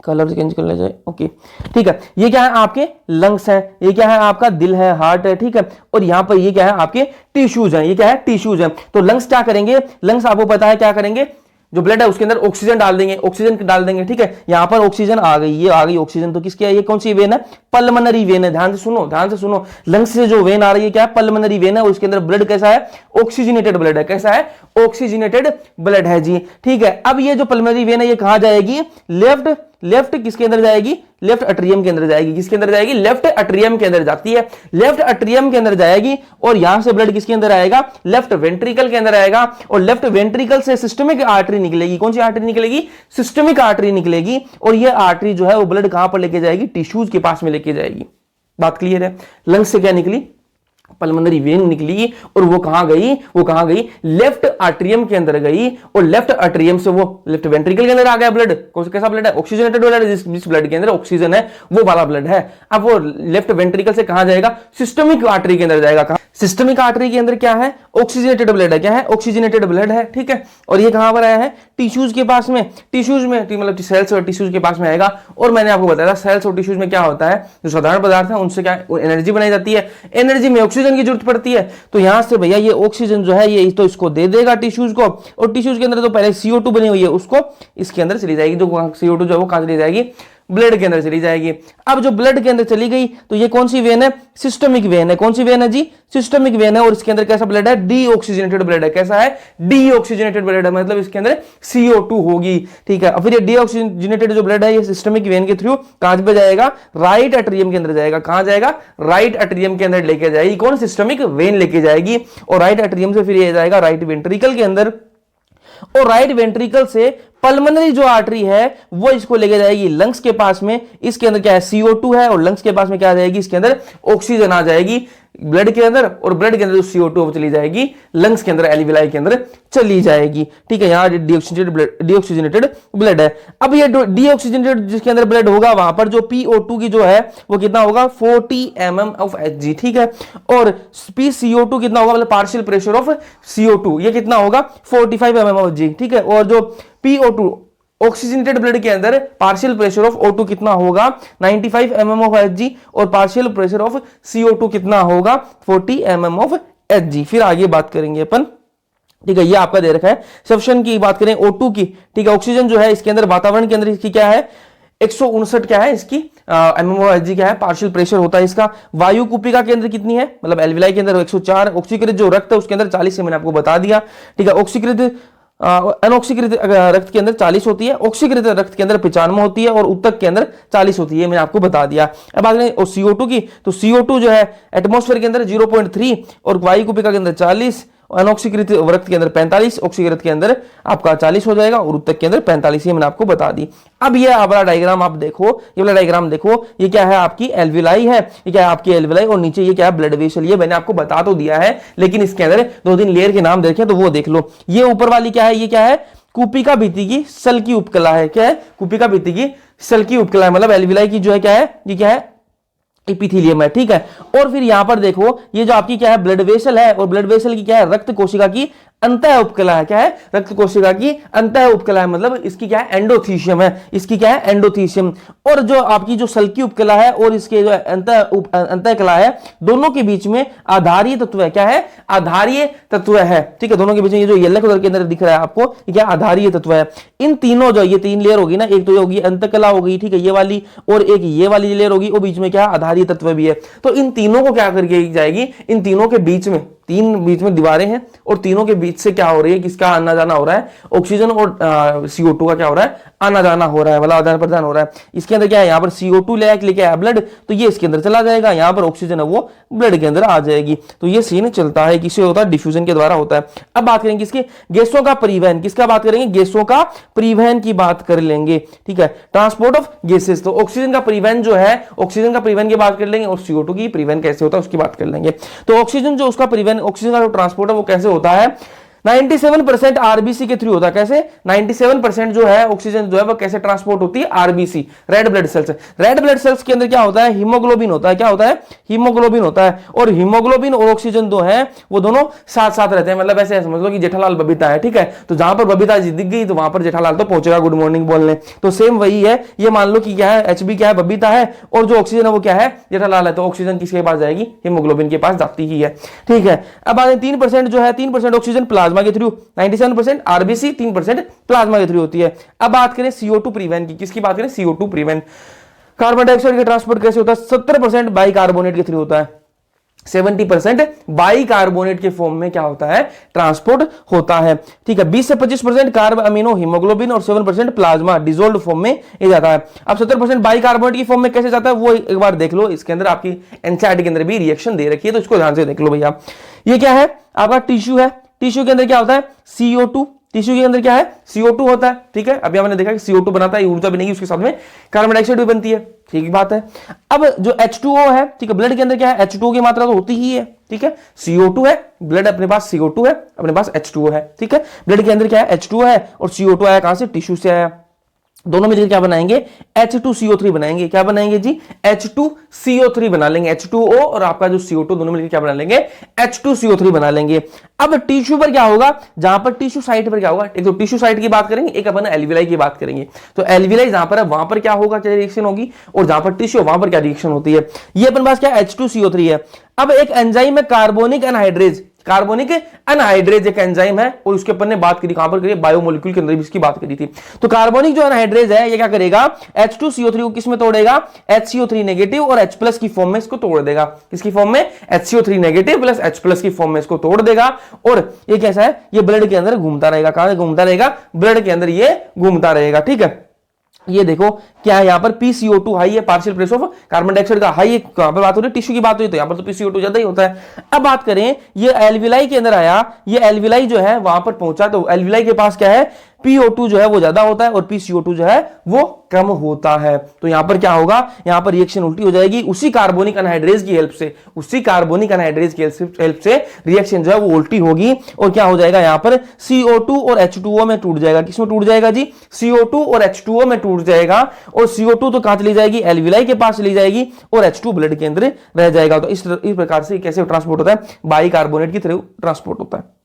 कलर चेंज कर ले जाए, ओके ठीक है। ये क्या है, आपके लंग्स हैं, ये क्या है, आपका दिल है, हार्ट है, ठीक है, और यहां पर ये क्या है, आपके टिश्यूज हैं, ये क्या है, टिश्यूज हैं। तो लंग्स क्या करेंगे, लंग्स आपको पता है क्या करेंगे, जो ब्लड है उसके अंदर ऑक्सीजन डाल देंगे, ठीक है। यहां पर ऑक्सीजन आ गई, ये आ गई ऑक्सीजन, तो किसकी है, ये कौन सी वेन है, पल्मोनरी वेन है। ध्यान से सुनो, लंग्स से जो वेन आ रही है क्या है, पल्मोनरी वेन है, और उसके अंदर ब्लड कैसा है, ऑक्सीजनेटेड ब्लड है, कैसा है, ऑक्सीजनेटेड ब्लड है जी, ठीक है। अब ये जो पल्मोनरी वेन है ये कहां जाएगी, लेफ्ट लेफ्ट किसके अंदर जाएगी, लेफ्ट अट्रियम के अंदर जाएगी। किसके अंदर जाएगी, लेफ्ट अट्रियम के अंदर जाती है, लेफ्ट अट्रियम के अंदर जाएगी और यहां से ब्लड किसके अंदर आएगा, लेफ्ट वेंट्रिकल के अंदर आएगा और लेफ्ट वेंट्रिकल से सिस्टमिक आर्टरी निकलेगी। कौन सी आर्टरी निकलेगी, सिस्टमिक आर्टरी निकलेगी और यह आर्टरी जो है वो ब्लड कहां पर लेके जाएगी, टिश्यूज के पास में लेके जाएगी। बात क्लियर है। लंग्स से क्या निकली, पल्मोनरी वेन निकली और वो कहां गई, वो कहां गई, लेफ्ट आर्ट्रियम के अंदर गई और लेफ्ट आर्ट्रियम से वो लेफ्ट वेंट्रिकल के अंदर आ गया ब्लड। कैसा ब्लड है, ऑक्सीजनेटेड ब्लड, जिस ब्लड के अंदर ऑक्सीजन है वो वाला ब्लड है। अब वो लेफ्ट वेंट्रिकल से कहां जाएगा, सिस्टमिक आर्टरी के अंदर जाएगा। सिस्टमिक आर्टरी के अंदर क्या है, ऑक्सीजनेटेड ब्लड है। क्या है, ऑक्सीजनेटेड ब्लड है, ठीक है। और ये कहां पर आया है, टिश्यूज के पास में, टिश्यूज में मतलब सेल्स और टिश्यूज के पास में आएगा। और मैंने आपको बताया सेल्स और टिश्यूज में क्या होता है, जो साधारण पदार्थ है उनसे क्या एनर्जी बनाई जाती है, एनर्जी में ऑक्सीजन की जरूरत पड़ती है। तो यहां से भैया ये ऑक्सीजन जो है ये तो इसको दे देगा टिश्यूज को, और टिश्यूज के अंदर तो पहले CO2 बनी हुई है उसको इसके अंदर चली जाएगी। जो CO2 जो है वो कहां चली जाएगी, ब्लड के अंदर चली जाएगी। अब जो ब्लड के अंदर चली गई तो ये कौन सी वेन है, सिस्टमिक वेन है। कौन सी वेन है जी, सिस्टमिक वेन है। और इसके अंदर कैसा ब्लड है, डीऑक्सीजनेटेड ब्लड है। कैसा है, डीऑक्सीजनेटेड ब्लड है, मतलब इसके अंदर CO2 होगी, ठीक है। और फिर ये डीऑक्सीजनेटेड जो ब्लड है ये सिस्टमिक वेन के थ्रू कहां पे जाएगा, राइट एट्रियम के अंदर जाएगा। कहां जाएगा, राइट एट्रियम के अंदर लेके जाएगी। कौन, सिस्टमिक वेन लेके जाएगी। और राइट एट्रियम से फिर ये जाएगा राइट वेंट्रिकल के अंदर और राइट वेंट्रिकल से पल्मोनरी जो आर्टरी है वो इसको लेके जाएगी लंग्स के पास में। इसके अंदर क्या है, CO2 है और लंग्स के पास में क्या आ जाएगी, इसके अंदर ऑक्सीजन आ जाएगी ब्लड के अंदर और ब्लड के अंदर जो CO2 वो चली जाएगी लंग्स के अंदर, एल्विलाई के अंदर चली जाएगी, ठीक है। यहां डीऑक्सीजनेटेड ब्लड है। अब ये डीऑक्सीजनेटेड जिसके अंदर ब्लड होगा वहां पर जो PO2 की जो है वो कितना होगा, 40 mm ऑफ Hg, ठीक है। और PCO2 कितना होगा, मतलब पार्शियल प्रेशर ऑफ CO2 ये कितना होगा, 45 mm ऑफ Hg, ठीक है। और जो PO2 ऑक्सीजनेटेड ब्लड के अंदर पार्शियल प्रेशर ऑफ O2 कितना होगा, 95 mm ऑफ Hg और पार्शियल प्रेशर ऑफ CO2 कितना होगा, 40 mm ऑफ Hg। फिर आगे बात करेंगे अपन, ठीक है। ये आपका दे रखा है। सब्सटेंस की बात करें O2 की, ठीक है। ऑक्सीजन जो है इसके अंदर वातावरण के अंदर इसकी क्या है, 159 क्या है इसकी mmHg क्या है, पार्शियल प्रेशर होता है इसका। वायु कुपिका के अंदर कितनी है, मतलब एल्विलाई के अंदर 104। ऑक्सीकृत जो रक्त है उसके अंदर 40 से मैंने आपको बता दिया, ठीक है। ऑक्सीकृत अनऑक्सीकृत रक्त के अंदर 40 होती है, ऑक्सीकृत रक्त के अंदर 95 होती है और उत्तक के अंदर 40 होती है, मैंने आपको बता दिया। अब बात करें CO2 की, तो CO2 जो है एटमॉस्फेयर के अंदर 0.3 और वायु कुपिका के अंदर 40, अनऑक्सीकृत रक्त के अंदर 45, ऑक्सीकृत के अंदर आपका 40 हो जाएगा और उत्तक के अंदर 45, ये मैंने आपको बता दी। अब ये वाला डायग्राम आप देखो, ये वाला डायग्राम देखो, ये क्या है, आपकी एल्विलाई है, ये क्या है आपकी एल्विलाई और नीचे ये क्या है, ब्लड वेसल। ये मैंने आपको बता तो दिया है लेकिन इसके अंदर 2-3 लेयर के नाम देखें तो वो देख लो। ये ऊपर वाली क्या है, ये क्या है, कुपिका भित्ति की सल की उपकला है। क्या है, कुपिका भित्ति की सल की उपकला है, मतलब एल्विलाई की जो है क्या है, ये क्या है, एपिथेलियम है, ठीक है। और फिर यहां पर देखो ये जो आपकी क्या है, ब्लड वेसल है और ब्लड वेसल की क्या है, रक्त कोशिका की अंतः उपकला है। क्या है, रक्त कोशिका की अंतः उपकला है, मतलब इसकी क्या है, एंडोथीशियम है, इसकी क्या है, एंडोथीशियम। और जो आपकी जो सल्की उपकला है और इसके जो अंतः कला है, दोनों के बीच में आधारीय तत्व है। क्या है, आधारीय तत्व है, ठीक है। दोनों के बीच में ये जो येलो कलर के अंदर दिख रहा है आपको, ये क्या आधारीय तत्व है। इन तीनों जो ये 3 लेयर होगी ना, एक तो ये होगी अंतकला होगी, ठीक है, ये वाली, और एक ये वाली लेयर होगी और बीच में क्या आधारीय तत्व भी है। तो इन तीनों को क्या करके जाएगी, इन तीनों के बीच में, तीन बीच में दीवारें हैं और तीनों के बीच से क्या हो रही है, किसका आना जाना हो रहा है, ऑक्सीजन और CO2 का क्या हो रहा है, आना जाना हो रहा है, मतलब आदान प्रदान हो रहा है। इसके अंदर क्या है, यहाँ पर CO2 लेके आया ब्लड, तो ये इसके अंदर चला जाएगा, यहाँ पर ऑक्सीजन है वो ब्लड के अंदर आ जाएगी। तो ये सीन चलता है, किससे होता है, डिफ्यूजन के द्वारा होता है। अब बात करेंगे किसकी, गैसों का परिवहन, किसका बात करेंगे, गैसों का परिवहन की बात कर लेंगे, ठीक है। ट्रांसपोर्ट ऑफ गैसेस, तो ऑक्सीजन का परिवहन जो है, ऑक्सीजन का परिवहन की बात कर लेंगे और CO2 की परिवहन कैसे होता है उसकी बात कर लेंगे। तो ऑक्सीजन जो उसका परिवहन, ऑक्सीजन का जो ट्रांसपोर्ट है वो कैसे होता है, 97% आरबीसी के थ्रू होता है। कैसे, 97% जो है ऑक्सीजन जो है वो कैसे ट्रांसपोर्ट होती है, RBC, red blood cells. Red blood cells के अंदर क्या होता है, हीमोग्लोबिन होता है। क्या होता है, हीमोग्लोबिन होता है। और हीमोग्लोबिन और ऑक्सीजन जो है वो दोनों साथ साथ रहते हैं, मतलब ऐसे समझ लो कि जेठालाल बबीता है, ठीक है। तो जहां पर बबीता जी दिख गई तो वहां पर जेठालाल तो पहुंचेगा गुड मॉर्निंग बोलने। तो सेम वही है, ये मान लो कि क्या है, HB क्या है, बबीता है, और जो ऑक्सीजन है वो क्या है, जेठालाल है। तो ऑक्सीजन किसके पास जाएगी, हीमोग्लोबिन के पास जाती ही है, ठीक है। अब 3% जो है, 3% ऑक्सीजन प्लाज्मा के थ्रू, 97% आरबीसी, 3% प्लाज्मा के थ्रू होती है। अब बात करें CO2 परिवहन की, किसकी बात करें, CO2 परिवहन। कार्बन डाइऑक्साइड का ट्रांसपोर्ट कैसे होता है, 70% बाइकार्बोनेट के थ्रू होता है। 70% बाइकार्बोनेट के फॉर्म में क्या होता है, ट्रांसपोर्ट होता है। ठीक है, 20 से 25% कार्ब अमीनो हीमोग्लोबिन और 7% प्लाज्मा डिसोल्व्ड फॉर्म में ये जाता है। अब 70% बाइकार्बोनेट की फॉर्म में कैसे जाता है वो एक बार देख लो, इसके अंदर आपकी एनसीईआरटी के अंदर भी रिएक्शन दे रखी है, तो इसको ध्यान से देख लो भैया। ये क्या है, आपका टिश्यू है, टिश्यू के अंदर क्या होता है, CO2, टिश्यू के अंदर क्या है, CO2 होता है। ठीक है, अभी हमने देखा कि CO2 बनाता है, ऊर्जा बनेगी, उसके साथ में कार्बन डाइऑक्साइड भी बनती है, ठीक बात है। अब जो H2O है, ठीक है, ब्लड के अंदर क्या है, H2O की मात्रा तो होती ही है। ठीक है, CO2 है, ब्लड अपने पास CO2 है, अपने पास H2O है। ठीक है, ब्लड के अंदर क्या है, H2O है, और CO2 आया कहां से, टिश्यू से आया। दोनों मिलकर क्या बनाएंगे, H2CO3 बनाएंगे। क्या बनाएंगे जी, H2CO3 बना लेंगे। H2O और आपका जो CO2 दोनों मिलकर क्या बना लेंगे, H2CO3 बना लेंगे। अब टिश्यू पर क्या होगा, जहां पर टिश्यू साइट पर क्या होगा, एक तो टिश्यू साइट की बात करेंगे, एक अपन एल्विलाई की बात करेंगे। तो एल्विलाई जहां पर है वहां पर क्या होगा, क्या रिएक्शन होगी, और जहां पर टिश्यू वहां पर क्या रिएक्शन होती है। ये अपन पास क्या H2CO3 है। अब एक एंजाइम है कार्बोनिक एनहाइड्रेज, कार्बोनिक एनहाइड्रेज एक एंजाइम है, और उसके ऊपर ने बात करी, कहां पर करी, बायोमोलिक्यूल के अंदर भी इसकी बात करी थी। तो कार्बोनिक जो एनहाइड्रेज है ये क्या करेगा, H2CO3 को किसमें तोड़ेगा, HCO3 नेगेटिव और H+ की फॉर्म में इसको तोड़ देगा। किसकी फॉर्म में, HCO3 नेगेटिव प्लस H+ की फॉर्म में इसको तोड़ देगा। और ये कैसा है, ये ब्लड के अंदर घूमता रहेगा। कहां घूमता रहेगा, ब्लड के अंदर ये घूमता रहेगा। ठीक है, ये देखो क्या है, यहां पर PCO2 हाई है, partial pressure of carbon dioxide का हाई है। कहां पर बात हो रही है, टिश्यू की बात हो रही है, तो यहां पर तो PCO2 ज्यादा ही होता है। अब बात करें, ये एल्विलाई के अंदर आया, ये एल्विलाई जो है वहां पर पहुंचा, तो एल्विलाई के पास क्या है, PO2 जो है वो ज्यादा होता है और PCO2 जो है वो कम होता है। तो यहां पर क्या होगा, यहां पर रिएक्शन उल्टी हो जाएगी, उसी कार्बोनिक एनहाइड्रेज की हेल्प से, उसी कार्बोनिक एनहाइड्रेज की हेल्प से रिएक्शन जो है वो उल्टी होगी, और क्या हो जाएगा, यहां पर CO2 और H2O में टूट जाएगा। किसमें टूट जाएगा जी, CO2 और H2O में टूट जाएगा, और CO2 तो कहां चली जाएगी, एल्विलाई के पास चली जाएगी, और H2 ब्लड के अंदर रह जाएगा। तो इस प्रकार से कैसे ट्रांसपोर्ट होता है, बाइकार्बोनेट की थ्रू ट्रांसपोर्ट होता है।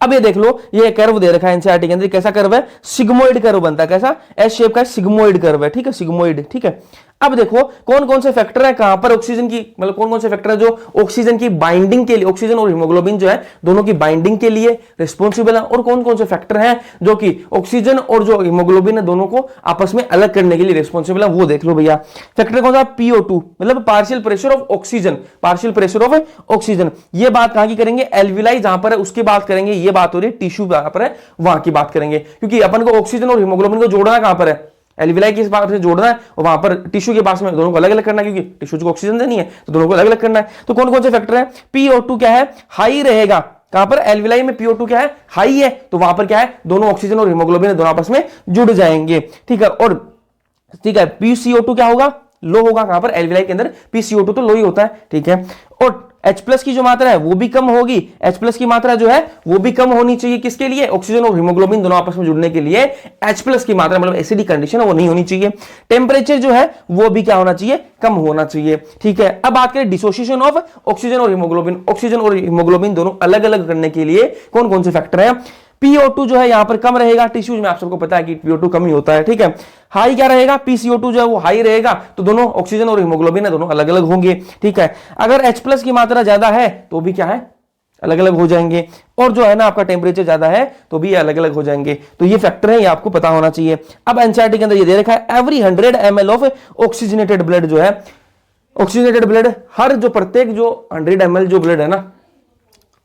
अब ये देख लो, ये कर्व दे रखा है एनसीईआरटी के अंदर, कैसा कर्व है, सिग्मोइड कर्व बनता है। कैसा, एस शेप का सिग्मोइड कर्व है। ठीक है, सिग्मोइड। ठीक है, अब देखो कौन कौन से फैक्टर है, कहां पर ऑक्सीजन की, मतलब कौन कौन से फैक्टर है जो ऑक्सीजन की बाइंडिंग के लिए, ऑक्सीजन और हीमोग्लोबिन जो है दोनों की बाइंडिंग के लिए रिस्पॉन्सिबल है, और कौन कौन से फैक्टर हैं जो कि ऑक्सीजन और जो हीमोग्लोबिन है दोनों को आपस में अलग करने के लिए रिस्पॉन्सिबल है, वो देख लो भैया। फैक्टर कौन सा, PO2, मतलब partial pressure of oxygen, partial pressure of oxygen. ये बात कहां की करेंगे, एल्विलाई जहां पर है उसकी बात करेंगे, ये बात हो रही है टिश्यू जहां पर है वहां की बात करेंगे, क्योंकि अपन को ऑक्सीजन और हीमोग्लोबिन को जोड़ना कहां पर है, एल्विलाई के पास से जोड़ना है, और वहां पर टिश्यू के पास में दोनों को अलग अलग करना है, क्योंकि टिश्यू को ऑक्सीजन देनी है, तो दोनों को अलग अलग करना है। तो कौन कौन से फैक्टर है, PO2 क्या है, हाई रहेगा। कहां पर, एल्विलाई में PO2 क्या है, हाई है, तो वहां पर क्या है, दोनों ऑक्सीजन और हीमोग्लोबिन दोनों आपस में जुड़ जाएंगे। ठीक है, और ठीक है, PCO2 क्या होगा, लो होगा। कहां पर, एल्विलाई के अंदर PCO2 तो लो ही होता है। ठीक है, और H+ की जो मात्रा है वो भी कम होगी, H+ की मात्रा जो है वो भी कम होनी चाहिए, किसके लिए, ऑक्सीजन और हीमोग्लोबिन दोनों आपस में जुड़ने के लिए H+ की मात्रा, मतलब एसिडिक कंडीशन है वो नहीं होनी चाहिए। टेम्परेचर जो है वो भी क्या होना चाहिए, कम होना चाहिए। ठीक है, अब बात करें डिसोसिएशन ऑफ ऑक्सीजन और हीमोग्लोबिन, ऑक्सीजन और हीमोग्लोबिन दोनों अलग अलग करने के लिए कौन कौन से फैक्टर है, PO2 जो है यहां पर कम रहेगा, टिश्यूज में आप सबको पता है कि PO2 कम ही होता है। ठीक है, हाई क्या रहेगा, PCO2 जो है वो हाई रहेगा, तो दोनों ऑक्सीजन और हीमोग्लोबिन है दोनों अलग अलग होंगे। ठीक है, अगर H+ की मात्रा ज्यादा है तो भी क्या है, अलग अलग हो जाएंगे, और जो है ना आपका टेम्परेचर ज्यादा है तो भी अलग अलग हो जाएंगे। तो ये फैक्टर है, ये आपको पता होना चाहिए। अब एनसीईआरटी के अंदर ये दे रखा है, every 100 ml of oxygenated blood जो है, ऑक्सीजनेटेड ब्लड, हर जो प्रत्येक जो 100 ml जो ब्लड है ना,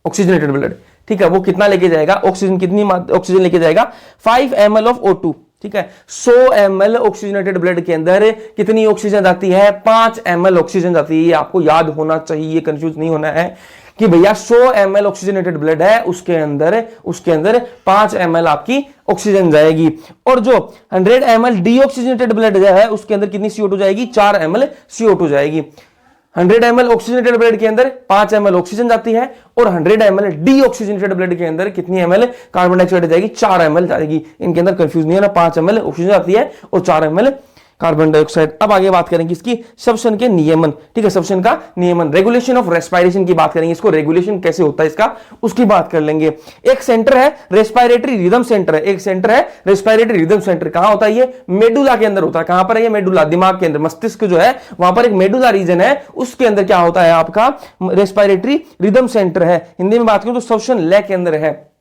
ऑक्सीजनेटेड ब्लड, ठीक है, वो कितना लेके जाएगा, ऑक्सीजन कितनी ऑक्सीजन लेके जाएगा, 5 ml ऑफ O2। ठीक है, 100 ml ऑक्सीजनेटेड ब्लड के अंदर कितनी ऑक्सीजन जाती है, 5 ml ऑक्सीजन जाती है। ये आपको याद होना चाहिए, कंफ्यूज नहीं होना है कि भैया 100 ml ऑक्सीजनेटेड ब्लड है, उसके अंदर 5 ml आपकी ऑक्सीजन जाएगी, और जो 100 ml डीऑक्सीजनेटेड ब्लड है उसके अंदर कितनी CO2 जाएगी, 4 ml CO2 जाएगी। 100 ml ऑक्सीजनेटेड ब्लड के अंदर 5 ml ऑक्सीजन जाती है, और 100 ml डीऑक्सीजनेटेड ब्लड के अंदर कितनी ml कार्बन डाइऑक्साइड जाएगी, 4 ml जाएगी। इनके अंदर कंफ्यूज नहीं है ना, 5 ml ऑक्सीजन जाती है और 4 ml कार्बन डाइऑक्साइड। अब आगे बात करेंगे इसकी श्वसन के नियमन। ठीक है, श्वसन का नियमन, रेगुलेशन ऑफ रेस्पिरेशन की बात करेंगे, इसको रेगुलेशन कैसे होता है इसका उसकी बात कर लेंगे। एक सेंटर है रेस्पिरेटरी रिदम सेंटर है, एक सेंटर है रेस्पिरेटरी रिदम सेंटर। कहां होता है ये, मेडुला के अंदर होता है। कहां पर है ये, मेडुला, दिमाग के अंदर, मस्तिष्क जो है वहां पर एक मेडुला रीजन है, उसके अंदर क्या होता है आपका रेस्पिरेटरी रिदम सेंटर है। हिंदी में बात करूं तो श्वसन लय के अंदर है,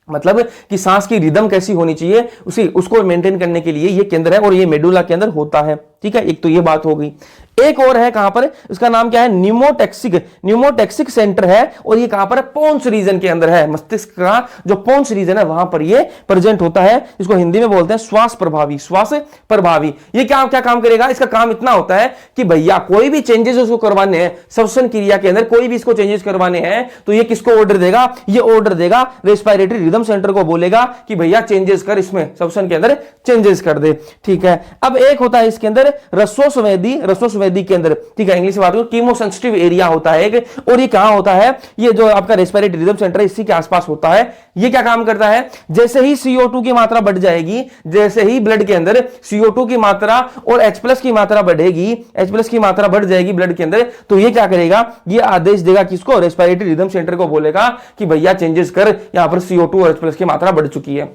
मतलब कि सांस की रिदम कैसी होनी चाहिए उसको मेंटेन करने के लिए ये केंद्र है, और ये मेडुला के अंदर होता है। ठीक है, एक तो ये बात हो गई। एक और है कहां पर, इसका नाम क्या है, न्यूमोटेक्सिक सेंटर है, और ये कहां पर है, पोन्स रीजन के अंदर है। मस्तिष्क का जो पोन्स रीजन है वहां पर ये प्रेजेंट होता है। इसको हिंदी में बोलते हैं श्वास प्रभावी। ये क्या क्या काम करेगा, इसका काम इतना होता है कि भैया कोई भी चेंजेस उसको करवाने हैं श्वसन क्रिया के अंदर, कोई भी इसको चेंजेस करवाने हैं तो ये किसको ऑर्डर देगा, ये ऑर्डर देगा रेस्पिरेटरी रिदम सेंटर को, बोलेगा कि भैया चेंजेस कर, इसमें श्वसन के अंदर चेंजेस कर दे। ठीक है, अब एक होता है इसके अंदर रसोसंवेदी के अंदर, ठीक है, इंग्लिश में बात करूं कीमोसेंसिटिव एरिया होता है एक, और ये कहां होता है, ये जो आपका रेस्पिरेटरी रिदम सेंटर है इसी के आसपास होता है। ये क्या काम करता है, जैसे ही CO2 की मात्रा बढ़ जाएगी, जैसे ही ब्लड के अंदर CO2 की मात्रा और H+ की मात्रा बढ़ेगी, H+ की मात्रा बढ़ जाएगी ब्लड के अंदर, तो ये क्या करेगा, ये आदेश देगा किसको, रेस्पिरेटरी रिदम सेंटर को, बोलेगा कि भैया चेंजेस कर, यहां पर CO2 और H+ की मात्रा बढ़ चुकी है,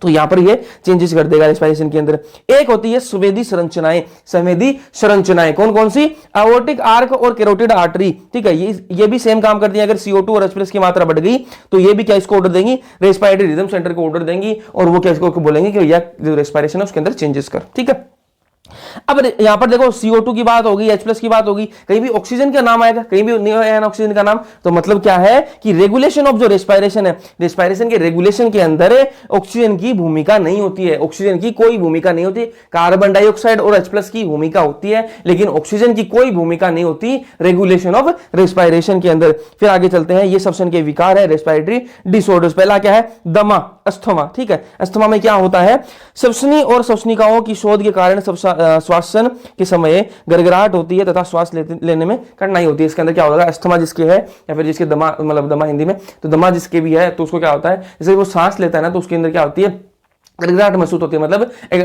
तो यहां पर ये चेंजेस कर देगा रेस्पिरेशन के अंदर। एक होती है संवेदी संरचनाएं, कौन कौन सी, एओर्टिक आर्क और कैरोटिड आर्टरी, ठीक है, ये भी सेम काम करती है। अगर CO2 और H+ की मात्रा बढ़ गई तो ये भी क्या इसको ऑर्डर देंगी, रेस्पिरेटरी रिदम सेंटर को ऑर्डर देंगी, और वो क्या इसको बोलेंगे कि भैया जो रेस्पिरेशन है उसके अंदर चेंजेस कर। ठीक है, अब यहां पर देखो CO2 की बात होगी, H+ की बात होगी, कहीं भी ऑक्सीजन का नाम आएगा, कहीं भी नहीं आया ऑक्सीजन का नाम, तो मतलब क्या है कि रेगुलेशन ऑफ जो रेस्पिरेशन है, रेस्पिरेशन के रेगुलेशन के अंदर ऑक्सीजन की भूमिका नहीं होती है, ऑक्सीजन की कोई भूमिका नहीं होती, कार्बन डाइऑक्साइड और H+ की भूमिका होती है, लेकिन ऑक्सीजन की कोई भूमिका नहीं होती रेगुलेशन ऑफ रेस्पिरेशन के अंदर। फिर आगे चलते हैं, ये श्वसन के विकार है, रेस्पिरेटरी डिसऑर्डर्स। पहला क्या है, दमा, अस्थमा, ठीक है, अस्थमा में क्या होता है, श्वसनी और श्वसनिकाओं की शोध के कारण श्वासन के समय गड़गड़ाहट होती है तथा श्वास लेने में कठिनाई होती है। इसके अंदर क्या होगा, अस्थमा जिसके है या फिर जिसके दमा, मतलब दमा हिंदी में, तो दमा जिसके भी है तो उसको क्या होता है, जैसे वो सांस लेता है ना तो उसके अंदर क्या होती है, गड़गड़ाहट महसूस होती है,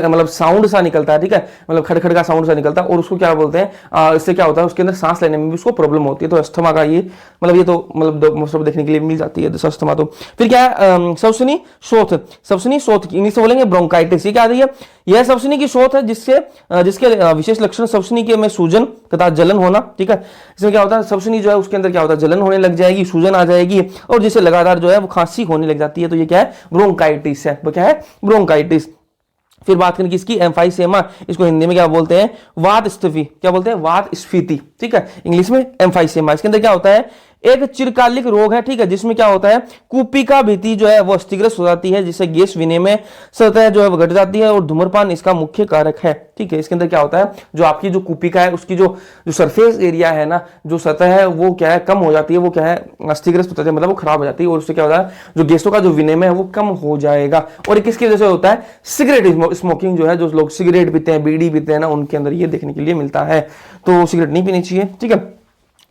मतलब साउंड सा निकलता है, ठीक है, मतलब खड़खड़ का साउंड सा निकलता है, और उसको क्या बोलते हैं, इससे क्या होता है, उसके अंदर सांस लेने में भी उसको प्रॉब्लम होती है। तो अस्थमा का ये मतलब देखने के लिए मिल जाती है अस्थमा। तो फिर क्या है, श्वसनी शोथ इंग्लिश में बोलेंगे ब्रोंकाइटिस। ये क्या आ रही है, यह श्वसनी की शोथ है जिसके विशेष लक्षण श्वसनी के में सूजन तथा जलन होना, ठीक है, इसमें क्या होता है, श्वसनी जो है उसके अंदर क्या होता है, जलन होने लग जाएगी, सूजन आ जाएगी, और जिससे लगातार जो है वो खांसी होने लग जाती है। तो ये क्या है, ब्रोंकाइटिस है, वो क्या है, ब्रोंकाइटिस। फिर बात करें किसकी, एम्फाइसेमा, इसको हिंदी में क्या बोलते हैं, वात स्फीति, क्या बोलते हैं, वात स्फीति, ठीक है, इंग्लिश में एम्फाइसेमा। इसके अंदर क्या होता है, एक चिरकालिक रोग है, ठीक है, जिसमें क्या होता है, कुपिका भित्ति जो है वो अस्थिग्रस्त हो जाती है, जिससे गैस विनिमय सतह जो है वो घट जाती है, और धूम्रपान इसका मुख्य कारक है। ठीक है, इसके अंदर क्या होता है, जो आपकी जो कुपिका है उसकी जो सरफेस एरिया है ना, जो सतह है वो क्या है, कम हो जाती है, वो क्या है, अस्थिग्रस्त हो जाती है, मतलब वो खराब हो जाती है, और उससे क्या होता है, जो गैसों का जो विनिमय है वो कम हो जाएगा। और किसकी वजह से होता है, सिगरेट स्मोकिंग जो है, जो लोग सिगरेट पीते हैं, बीड़ी पीते हैं ना, उनके अंदर ये देखने के लिए मिलता है, तो सिगरेट नहीं पीनी चाहिए। ठीक है,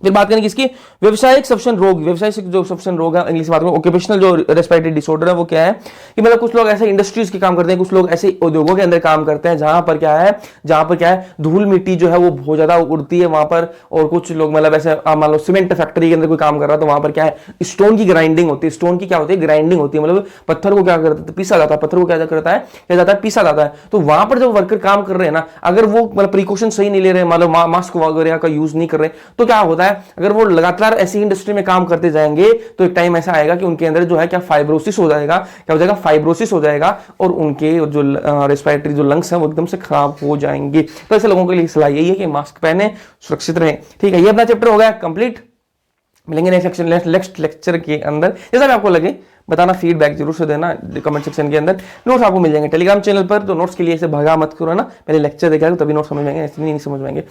फिर बात करें किसकी, व्यावसायिक श्वसन रोग, व्यावसायिक जो श्वसन रोग है, इंग्लिश में बात करें ऑक्यूपेशनल जो रेस्पिरेटरी डिसऑर्डर है, वो क्या है कि मतलब कुछ लोग ऐसे इंडस्ट्रीज के काम करते हैं, कुछ लोग ऐसे उद्योगों के अंदर काम करते हैं जहां पर क्या है धूल मिट्टी जो है वो बहुत ज्यादा उड़ती है वहां पर, और कुछ लोग मतलब ऐसे मान लो सीमेंट फैक्ट्री के अंदर कोई काम कर रहा है, तो वहां पर क्या है, स्टोन की ग्राइंडिंग होती है, स्टोन की क्या होती है, ग्राइंडिंग होती है, मतलब पत्थर को क्या करता है, पीसा जाता है, पत्थर को क्या जाता है, पीसा जाता है। तो वहां पर जो वर्कर काम कर रहे हैं ना, अगर वो मतलब प्रिकॉशन सही नहीं ले रहे, मतलब मास्क वगैरह का यूज नहीं कर रहे, तो क्या होता है, अगर वो लगातार ऐसी इंडस्ट्री में काम करते जाएंगे तो एक टाइम ऐसा आएगा कि उनके अंदर जो है क्या फाइब्रोसिस हो जाएगा, क्या हो जाएगा, फाइब्रोसिस हो जाएगा, और उनके जो रेस्पिरेटरी जो लंग्स हैं वो एकदम से खराब हो जाएंगे। तो ऐसे लोगों के लिए सलाह यही है कि मास्क पहने, सुरक्षित रहें। ठीक है, ये अपना चैप्टर हो गया कंप्लीट। मिलेंगे नेक्स्ट लेक्चर के अंदर, जैसा भी आपको लगे बताना, फीडबैक जरूर से देना कमेंट सेक्शन के अंदर। नोट्स आपको मिल जाएंगे टेलीग्राम चैनल पर, तो नोट्स के लिए ऐसे भागा मत करो ना, पहले लेक्चर देखा तभी नोट्स समझ में आएंगे, ऐसे नहीं समझ में आएंगे।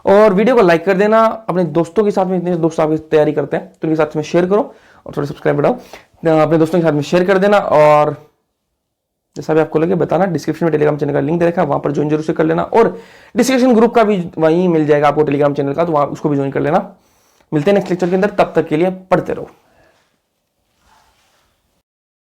और वीडियो को लाइक कर देना, अपने दोस्तों के साथ में, इतने दोस्त आपकी तैयारी करते हैं तो उनके साथ में शेयर करो, और थोड़ा सब्सक्राइब बढ़ाओ, अपने दोस्तों के साथ में शेयर कर देना। और जैसा भी आपको लगे बताना, डिस्क्रिप्शन में टेलीग्राम चैनल का लिंक दे रखा है, वहां पर ज्वाइन जरूर से कर लेना, और डिस्कशन ग्रुप का भी वहीं मिल जाएगा आपको टेलीग्राम चैनल का, तो वहां उसको भी ज्वाइन कर लेना। मिलते हैं नेक्स्ट लेक्चर के अंदर, तब तक के लिए पढ़ते रहो।